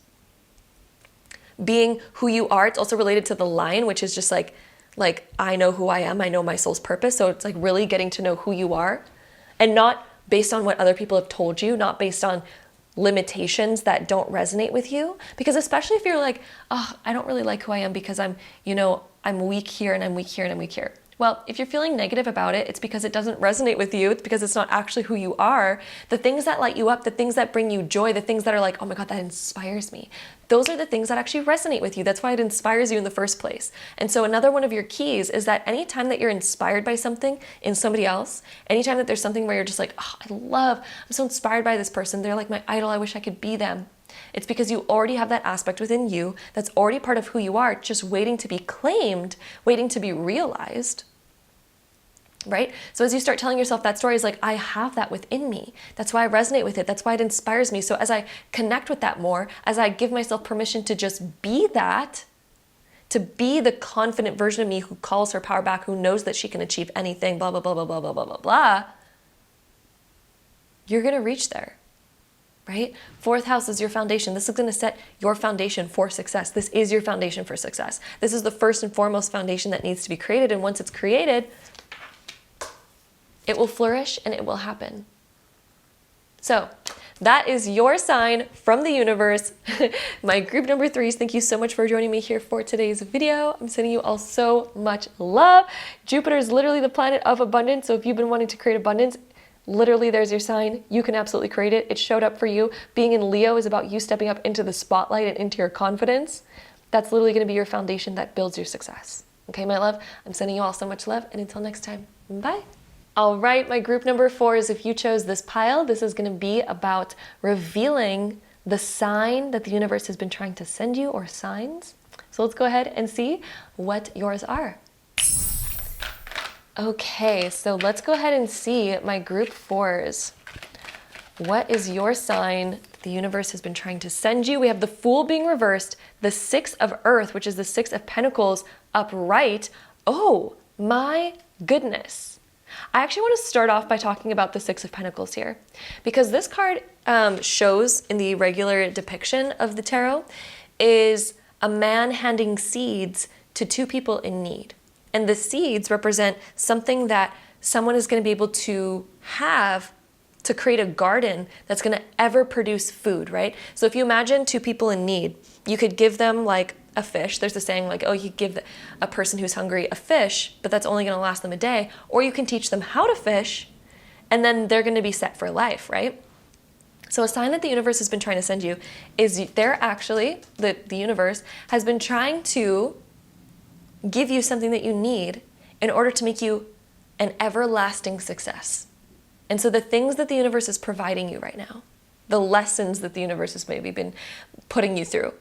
being who you are. It's also related to the lion, which is just like I know who I am, I know my soul's purpose. So it's like really getting to know who you are, and not based on what other people have told you, not based on limitations that don't resonate with you. Because especially if you're like, oh, I don't really like who I am because I'm weak here and I'm weak here and I'm weak here. Well, if you're feeling negative about it, it's because it doesn't resonate with you. It's because it's not actually who you are. The things that light you up, the things that bring you joy, the things that are like, oh my God, that inspires me. Those are the things that actually resonate with you. That's why it inspires you in the first place. And so another one of your keys is that anytime that you're inspired by something in somebody else, anytime that there's something where you're just like, oh, I'm so inspired by this person. They're like my idol. I wish I could be them. It's because you already have that aspect within you that's already part of who you are, just waiting to be claimed, waiting to be realized. Right? So as you start telling yourself that story, is like, I have that within me. That's why I resonate with it. That's why it inspires me. So as I connect with that more, as I give myself permission to just be that, to be the confident version of me who calls her power back, who knows that she can achieve anything, blah, blah, blah, blah, blah, blah, blah, blah, blah, you're going to reach there. Right? 4th house is your foundation. This is going to set your foundation for success. This is your foundation for success. This is the first and foremost foundation that needs to be created. And once it's created, it will flourish and it will happen. So that is your sign from the universe. My group number 3s, thank you so much for joining me here for today's video. I'm sending you all so much love. Jupiter is literally the planet of abundance. So if you've been wanting to create abundance, literally there's your sign. You can absolutely create it. It showed up for you. Being in Leo is about you stepping up into the spotlight and into your confidence. That's literally going to be your foundation that builds your success. Okay, my love, I'm sending you all so much love, and until next time, bye. All right, my group number 4s, if you chose this pile, this is going to be about revealing the sign that the universe has been trying to send you, or signs. So let's go ahead and see what yours are. Okay, so let's go ahead and see my group 4s. What is your sign that the universe has been trying to send you? We have the Fool being reversed, the 6 of Earth, which is the 6 of Pentacles, upright. Oh my goodness. I actually want to start off by talking about the 6 of Pentacles here, because this card shows in the regular depiction of the tarot is a man handing seeds to 2 people in need. And the seeds represent something that someone is going to be able to have to create a garden that's going to ever produce food, right? So if you imagine 2 people in need, you could give them like a fish. There's a saying like, oh, you give a person who's hungry a fish, but that's only going to last them a day. Or you can teach them how to fish, and then they're going to be set for life, right? So a sign that the universe has been trying to send you is the universe has been trying to give you something that you need in order to make you an everlasting success. And so the things that the universe is providing you right now, the lessons that the universe has maybe been putting you through,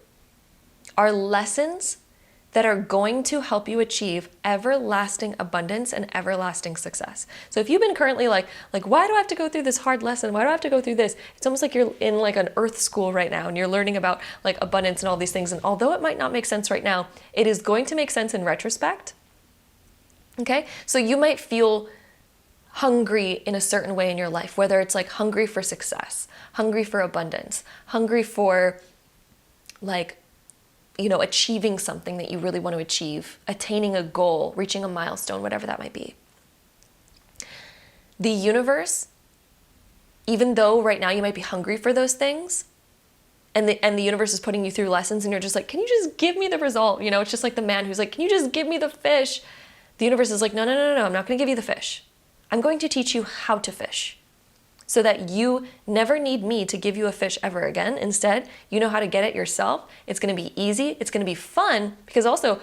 are lessons that are going to help you achieve everlasting abundance and everlasting success. So if you've been currently like, why do I have to go through this hard lesson? Why do I have to go through this? It's almost like you're in like an earth school right now and you're learning about like abundance and all these things. And although it might not make sense right now, it is going to make sense in retrospect. Okay? So you might feel hungry in a certain way in your life, whether it's like hungry for success, hungry for abundance, hungry for like, achieving something that you really want to achieve, attaining a goal, reaching a milestone, whatever that might be. The universe, even though right now you might be hungry for those things, and the universe is putting you through lessons and you're just like, can you just give me the result? It's just like the man who's like, can you just give me the fish? The universe is like, no, I'm not going to give you the fish. I'm going to teach you how to fish, so that you never need me to give you a fish ever again. Instead, you know how to get it yourself. It's going to be easy. It's going to be fun, because also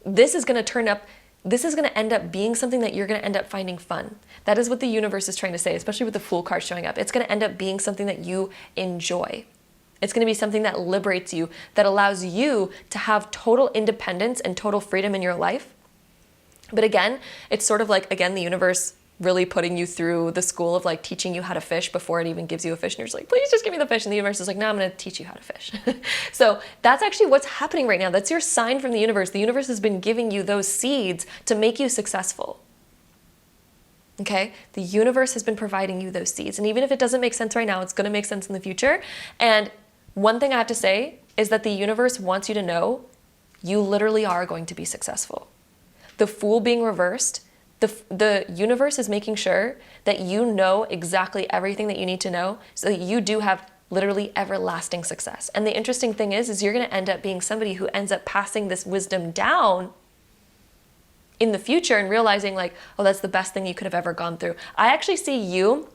this is going to end up being something that you're going to end up finding fun. That is what the universe is trying to say, especially with the Fool card showing up. It's going to end up being something that you enjoy. It's going to be something that liberates you, that allows you to have total independence and total freedom in your life. But again, it's sort of like, again, the universe really putting you through the school of like teaching you how to fish before it even gives you a fish. And you're just like, please just give me the fish. And the universe is like, no, I'm going to teach you how to fish. So that's actually what's happening right now. That's your sign from the universe. The universe has been giving you those seeds to make you successful. Okay? The universe has been providing you those seeds. And even if it doesn't make sense right now, it's going to make sense in the future. And one thing I have to say is that the universe wants you to know you literally are going to be successful. The Fool being reversed, the universe is making sure that you know exactly everything that you need to know so that you do have literally everlasting success. And the interesting thing is you're going to end up being somebody who ends up passing this wisdom down in the future and realizing like, oh, that's the best thing you could have ever gone through. I actually see you,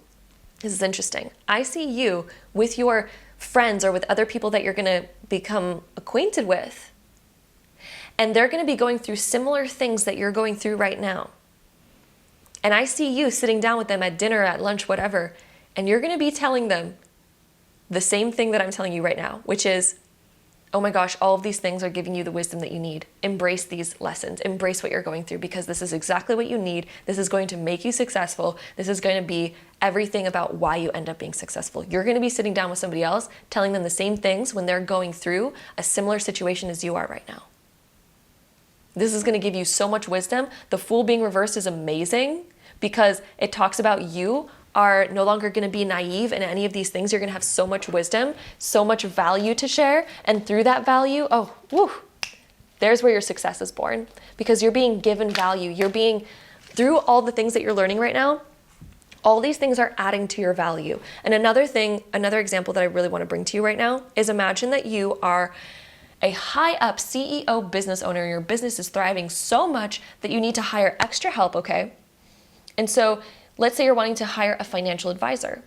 this is interesting, I see you with your friends or with other people that you're going to become acquainted with, and they're going to be going through similar things that you're going through right now. And I see you sitting down with them at dinner, at lunch, whatever, and you're going to be telling them the same thing that I'm telling you right now, which is, oh my gosh, all of these things are giving you the wisdom that you need. Embrace these lessons. Embrace what you're going through, because this is exactly what you need. This is going to make you successful. This is going to be everything about why you end up being successful. You're going to be sitting down with somebody else, telling them the same things when they're going through a similar situation as you are right now. This is going to give you so much wisdom. The Fool being reversed is amazing because it talks about you are no longer going to be naive in any of these things. You're going to have so much wisdom, so much value to share. And through that value, there's where your success is born, because you're being given value. Through all the things that you're learning right now, all these things are adding to your value. And another example that I really want to bring to you right now is, imagine that you are a high up CEO business owner, and your business is thriving so much that you need to hire extra help, okay? And so let's say you're wanting to hire a financial advisor,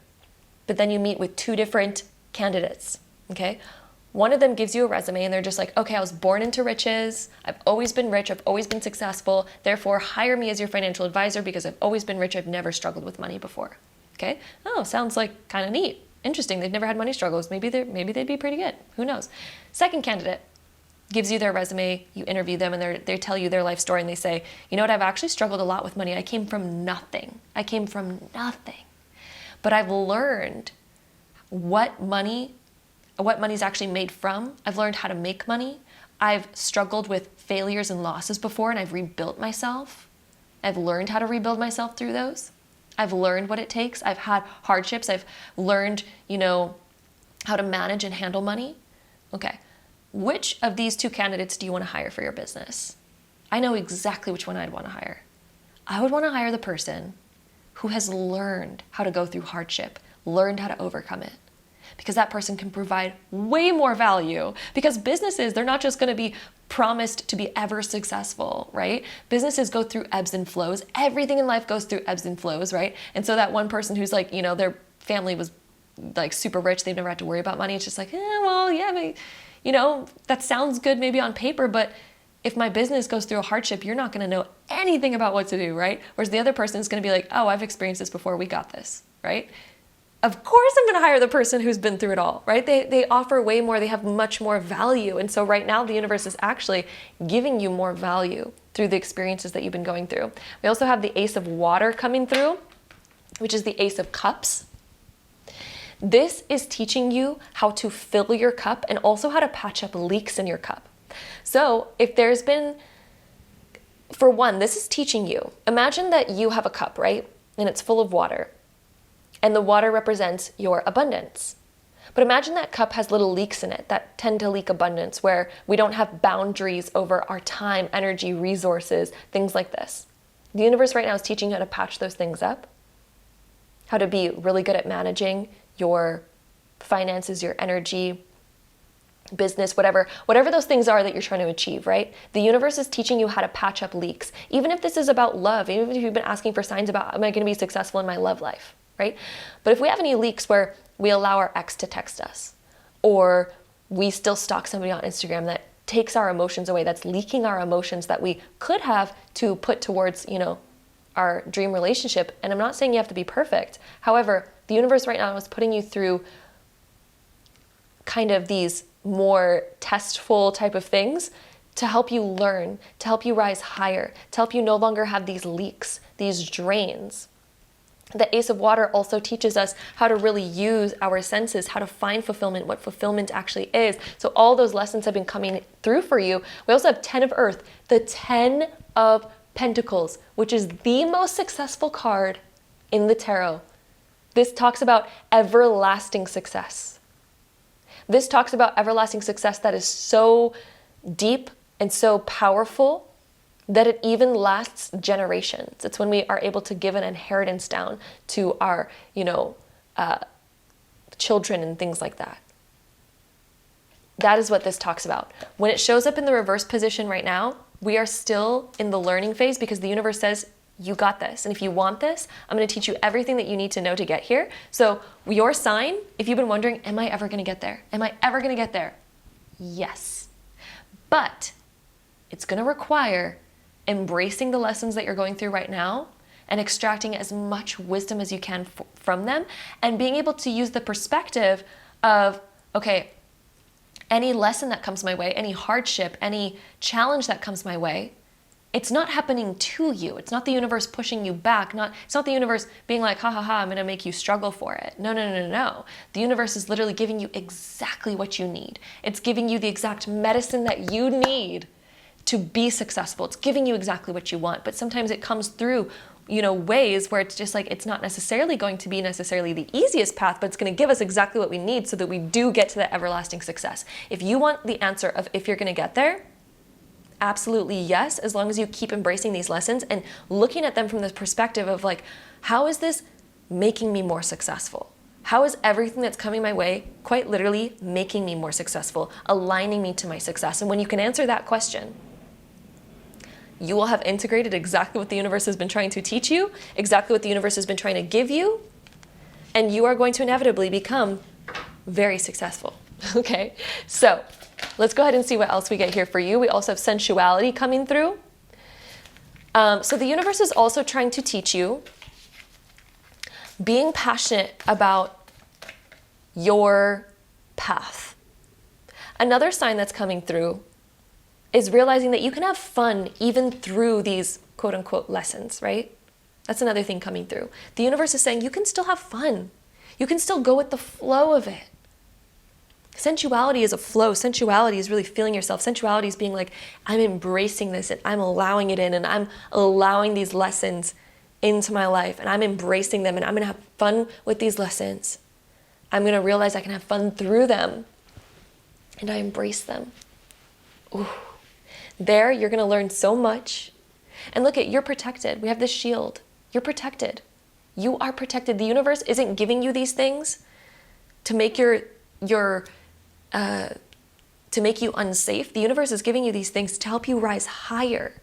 but then you meet with two different candidates, okay? One of them gives you a resume and they're just like, okay, I was born into riches. I've always been rich. I've always been successful. Therefore, hire me as your financial advisor because I've always been rich. I've never struggled with money before, okay? Oh, sounds like kind of neat. Interesting. They've never had money struggles. Maybe they'd be pretty good. Who knows? Second candidate gives you their resume, you interview them, and they tell you their life story, and they say, you know what, I've actually struggled a lot with money. I came from nothing. But I've learned what money's actually made from. I've learned how to make money. I've struggled with failures and losses before, and I've rebuilt myself. I've learned how to rebuild myself through those. I've learned what it takes. I've had hardships. I've learned, how to manage and handle money. Okay. Which of these two candidates do you want to hire for your business? I know exactly which one I'd want to hire. I would want to hire the person who has learned how to go through hardship, learned how to overcome it. Because that person can provide way more value. Because businesses, they're not just going to be promised to be ever successful, right? Businesses go through ebbs and flows. Everything in life goes through ebbs and flows, right? And so that one person who's like, their family was like super rich, they've never had to worry about money. It's just like, that sounds good maybe on paper, but if my business goes through a hardship, you're not going to know anything about what to do, right? Whereas the other person is going to be like, oh, I've experienced this before, we got this, right? of course I'm going to hire the person who's been through it all, right? They offer way more, they have much more value. And so right now the universe is actually giving you more value through the experiences that you've been going through. We also have the Ace of Water coming through, which is the Ace of Cups. This is teaching you how to fill your cup and also how to patch up leaks in your cup. So if there's been, for one, this is teaching you, imagine that you have a cup, right? And it's full of water. And the water represents your abundance. But imagine that cup has little leaks in it that tend to leak abundance, where we don't have boundaries over our time, energy, resources, things like this. The universe right now is teaching you how to patch those things up, how to be really good at managing your finances, your energy, business, whatever those things are that you're trying to achieve, right? The universe is teaching you how to patch up leaks. Even if this is about love, even if you've been asking for signs about, am I going to be successful in my love life? Right? But if we have any leaks where we allow our ex to text us, or we still stalk somebody on Instagram that takes our emotions away, that's leaking our emotions that we could have to put towards, our dream relationship. And I'm not saying you have to be perfect. However, the universe right now is putting you through kind of these more testful type of things to help you learn, to help you rise higher, to help you no longer have these leaks, these drains. The Ace of Water also teaches us how to really use our senses, how to find fulfillment, what fulfillment actually is. So all those lessons have been coming through for you. We also have 10 of Earth, the 10 of Pentacles, which is the most successful card in the tarot. This talks about everlasting success. This talks about everlasting success that is so deep and so powerful that it even lasts generations. It's when we are able to give an inheritance down to our, children and things like that. That is what this talks about. When it shows up in the reverse position right now, we are still in the learning phase because the universe says, you got this. And if you want this, I'm going to teach you everything that you need to know to get here. So your sign, if you've been wondering, am I ever going to get there? Am I ever going to get there? Yes. But it's going to require embracing the lessons that you're going through right now and extracting as much wisdom as you can from them, and being able to use the perspective of, okay, any lesson that comes my way, any hardship, any challenge that comes my way, it's not happening to you. It's not the universe pushing you back. It's not the universe being like, ha ha ha, I'm going to make you struggle for it. No, no, no, no, no. The universe is literally giving you exactly what you need. It's giving you the exact medicine that you need to be successful. It's giving you exactly what you want. But sometimes it comes through, ways where it's just like, it's not necessarily going to be necessarily the easiest path, but it's going to give us exactly what we need so that we do get to that everlasting success. If you want the answer of if you're going to get there, absolutely yes, as long as you keep embracing these lessons and looking at them from the perspective of like, how is this making me more successful? How is everything that's coming my way quite literally making me more successful, aligning me to my success? And when you can answer that question, you will have integrated exactly what the universe has been trying to teach you, exactly what the universe has been trying to give you, and you are going to inevitably become very successful. Okay, so let's go ahead and see what else we get here for you. We also have sensuality coming through. So the universe is also trying to teach you being passionate about your path. Another sign that's coming through is realizing that you can have fun even through these quote unquote lessons, right? That's another thing coming through. The universe is saying you can still have fun. You can still go with the flow of it. Sensuality is a flow. Sensuality is really feeling yourself. Sensuality is being like, I'm embracing this and I'm allowing it in, and I'm allowing these lessons into my life and I'm embracing them, and I'm going to have fun with these lessons. I'm going to realize I can have fun through them, and I embrace them. Ooh. There, you're going to learn so much. And look, you're protected. We have this shield. You're protected. You are protected. The universe isn't giving you these things to make to make you unsafe. The universe is giving you these things to help you rise higher,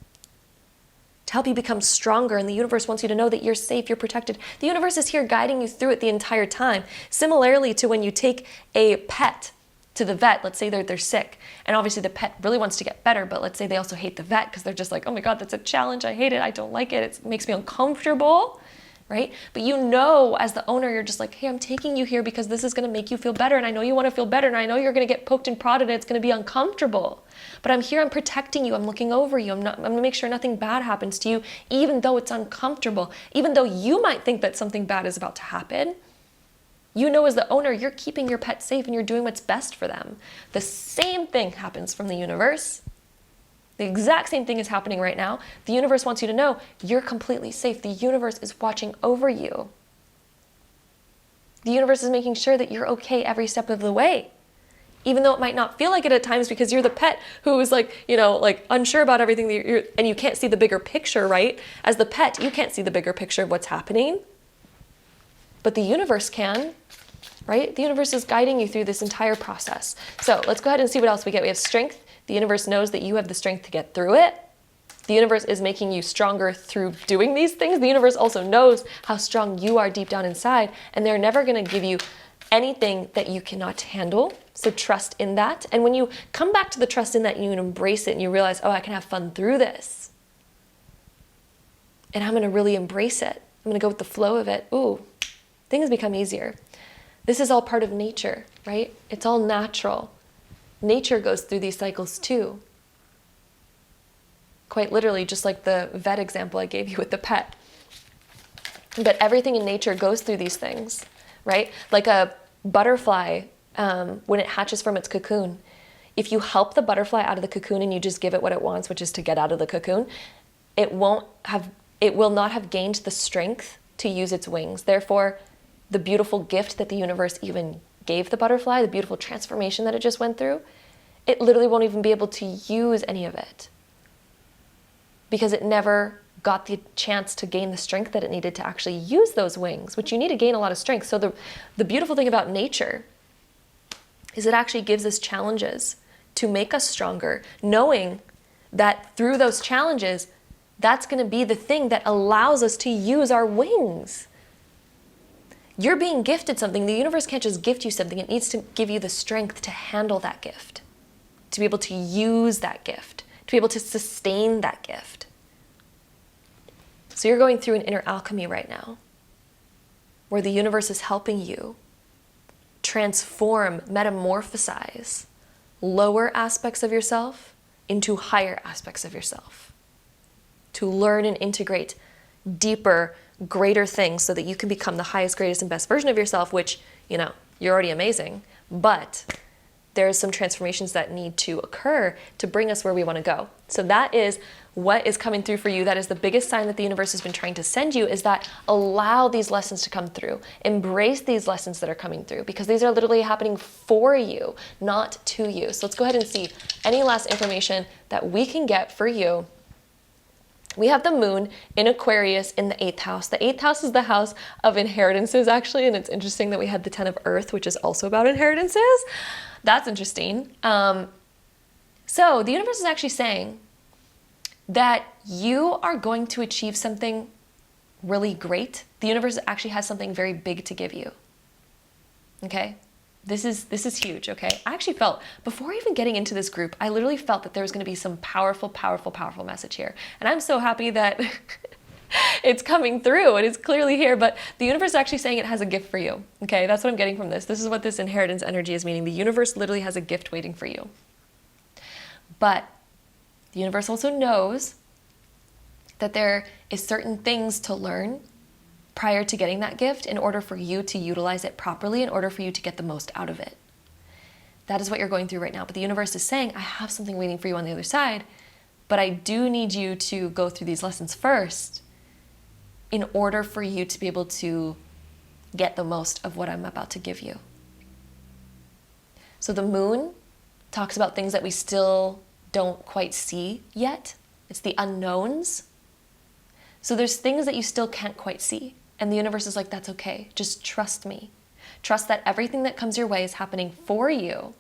to help you become stronger. And the universe wants you to know that you're safe, you're protected. The universe is here guiding you through it the entire time. Similarly to when you take a pet to the vet, let's say they're sick, and obviously the pet really wants to get better, but let's say they also hate the vet because they're just like, oh my God, that's a challenge. I hate it. I don't like it. It makes me uncomfortable. right? But you know, as the owner, you're just like, hey, I'm taking you here because this is going to make you feel better. And I know you want to feel better. And I know you're going to get poked and prodded and it's going to be uncomfortable. But I'm here, I'm protecting you. I'm looking over you. I'm going to make sure nothing bad happens to you, even though it's uncomfortable, even though you might think that something bad is about to happen. You know, as the owner, you're keeping your pet safe and you're doing what's best for them. The same thing happens from the universe. The exact same thing is happening right now. The universe wants you to know you're completely safe. The universe is watching over you. The universe is making sure that you're okay every step of the way. Even though it might not feel like it at times because you're the pet who is like, you know, like unsure about everything that and you can't see the bigger picture, right? As the pet, you can't see the bigger picture of what's happening. But the universe can, right? The universe is guiding you through this entire process. So let's go ahead and see what else we get. We have strength. The universe knows that you have the strength to get through it. The universe is making you stronger through doing these things. The universe also knows how strong you are deep down inside, and they're never going to give you anything that you cannot handle. So trust in that. And when you come back to the trust in that, you embrace it and you realize, oh, I can have fun through this. And I'm going to really embrace it. I'm going to go with the flow of it. Ooh, things become easier. This is all part of nature, right? It's all natural. Nature goes through these cycles too. Quite literally, just like the vet example I gave you with the pet. But everything in nature goes through these things, right? Like a butterfly, when it hatches from its cocoon, if you help the butterfly out of the cocoon and you just give it what it wants, which is to get out of the cocoon, it will not have gained the strength to use its wings. Therefore, the beautiful gift that the universe even gave the butterfly, the beautiful transformation that it just went through, it literally won't even be able to use any of it because it never got the chance to gain the strength that it needed to actually use those wings, which you need to gain a lot of strength. So the beautiful thing about nature is it actually gives us challenges to make us stronger, knowing that through those challenges, that's going to be the thing that allows us to use our wings. You're being gifted something. The universe can't just gift you something. It needs to give you the strength to handle that gift, to be able to use that gift, to be able to sustain that gift. So you're going through an inner alchemy right now, where the universe is helping you transform, metamorphosize lower aspects of yourself into higher aspects of yourself, to learn and integrate deeper, greater things so that you can become the highest, greatest, and best version of yourself, which, you know, you're already amazing, but there's some transformations that need to occur to bring us where we want to go. So that is what is coming through for you. That is the biggest sign that the universe has been trying to send you, is that allow these lessons to come through. Embrace these lessons that are coming through, because these are literally happening for you, not to you. So let's go ahead and see any last information that we can get for you. We have the moon in Aquarius in the 8th house. The 8th house is the house of inheritances, actually, and it's interesting that we had the 10 of Earth, which is also about inheritances. That's interesting. So the universe is actually saying that you are going to achieve something really great. The universe actually has something very big to give you. Okay? This is huge, okay? I actually felt, before even getting into this group, I literally felt that there was going to be some powerful, powerful, powerful message here. And I'm so happy that it's coming through and it's clearly here, but the universe is actually saying it has a gift for you, okay? That's what I'm getting from this. This is what this inheritance energy is meaning. The universe literally has a gift waiting for you. But the universe also knows that there is certain things to learn prior to getting that gift in order for you to utilize it properly, in order for you to get the most out of it. That is what you're going through right now. But the universe is saying, I have something waiting for you on the other side, but I do need you to go through these lessons first in order for you to be able to get the most of what I'm about to give you. So the moon talks about things that we still don't quite see yet. It's the unknowns. So there's things that you still can't quite see. And the universe is like, that's okay. Just trust me. Trust that everything that comes your way is happening for you.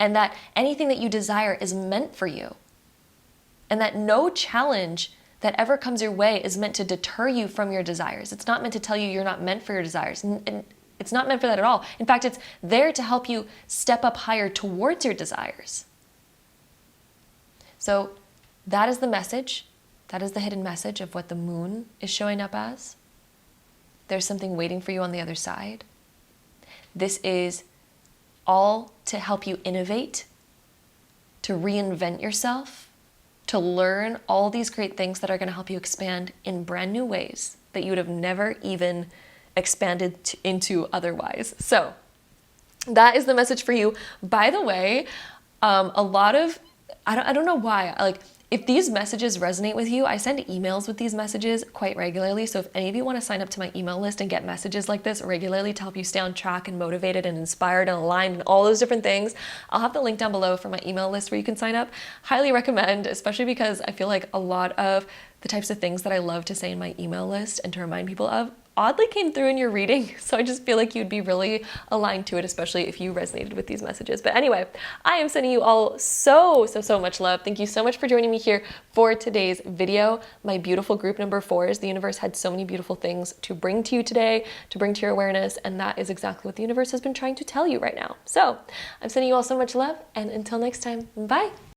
And that anything that you desire is meant for you. And that no challenge that ever comes your way is meant to deter you from your desires. It's not meant to tell you you're not meant for your desires. And it's not meant for that at all. In fact, it's there to help you step up higher towards your desires. So that is the message. That is the hidden message of what the moon is showing up as. There's something waiting for you on the other side. This is all to help you innovate, to reinvent yourself, to learn all these great things that are going to help you expand in brand new ways that you would have never even expanded into otherwise. So that is the message for you. By the way, a lot of, I don't know why, like, if these messages resonate with you, I send emails with these messages quite regularly. So if any of you want to sign up to my email list and get messages like this regularly to help you stay on track and motivated and inspired and aligned and all those different things, I'll have the link down below for my email list where you can sign up. Highly recommend, especially because I feel like a lot of the types of things that I love to say in my email list and to remind people of oddly came through in your reading. So I just feel like you'd be really aligned to it, especially if you resonated with these messages. But anyway, I am sending you all so much love. Thank you so much for joining me here for today's video. My beautiful group number 4s. The universe had so many beautiful things to bring to you today, to bring to your awareness. And that is exactly what the universe has been trying to tell you right now. So I'm sending you all so much love. And until next time, bye.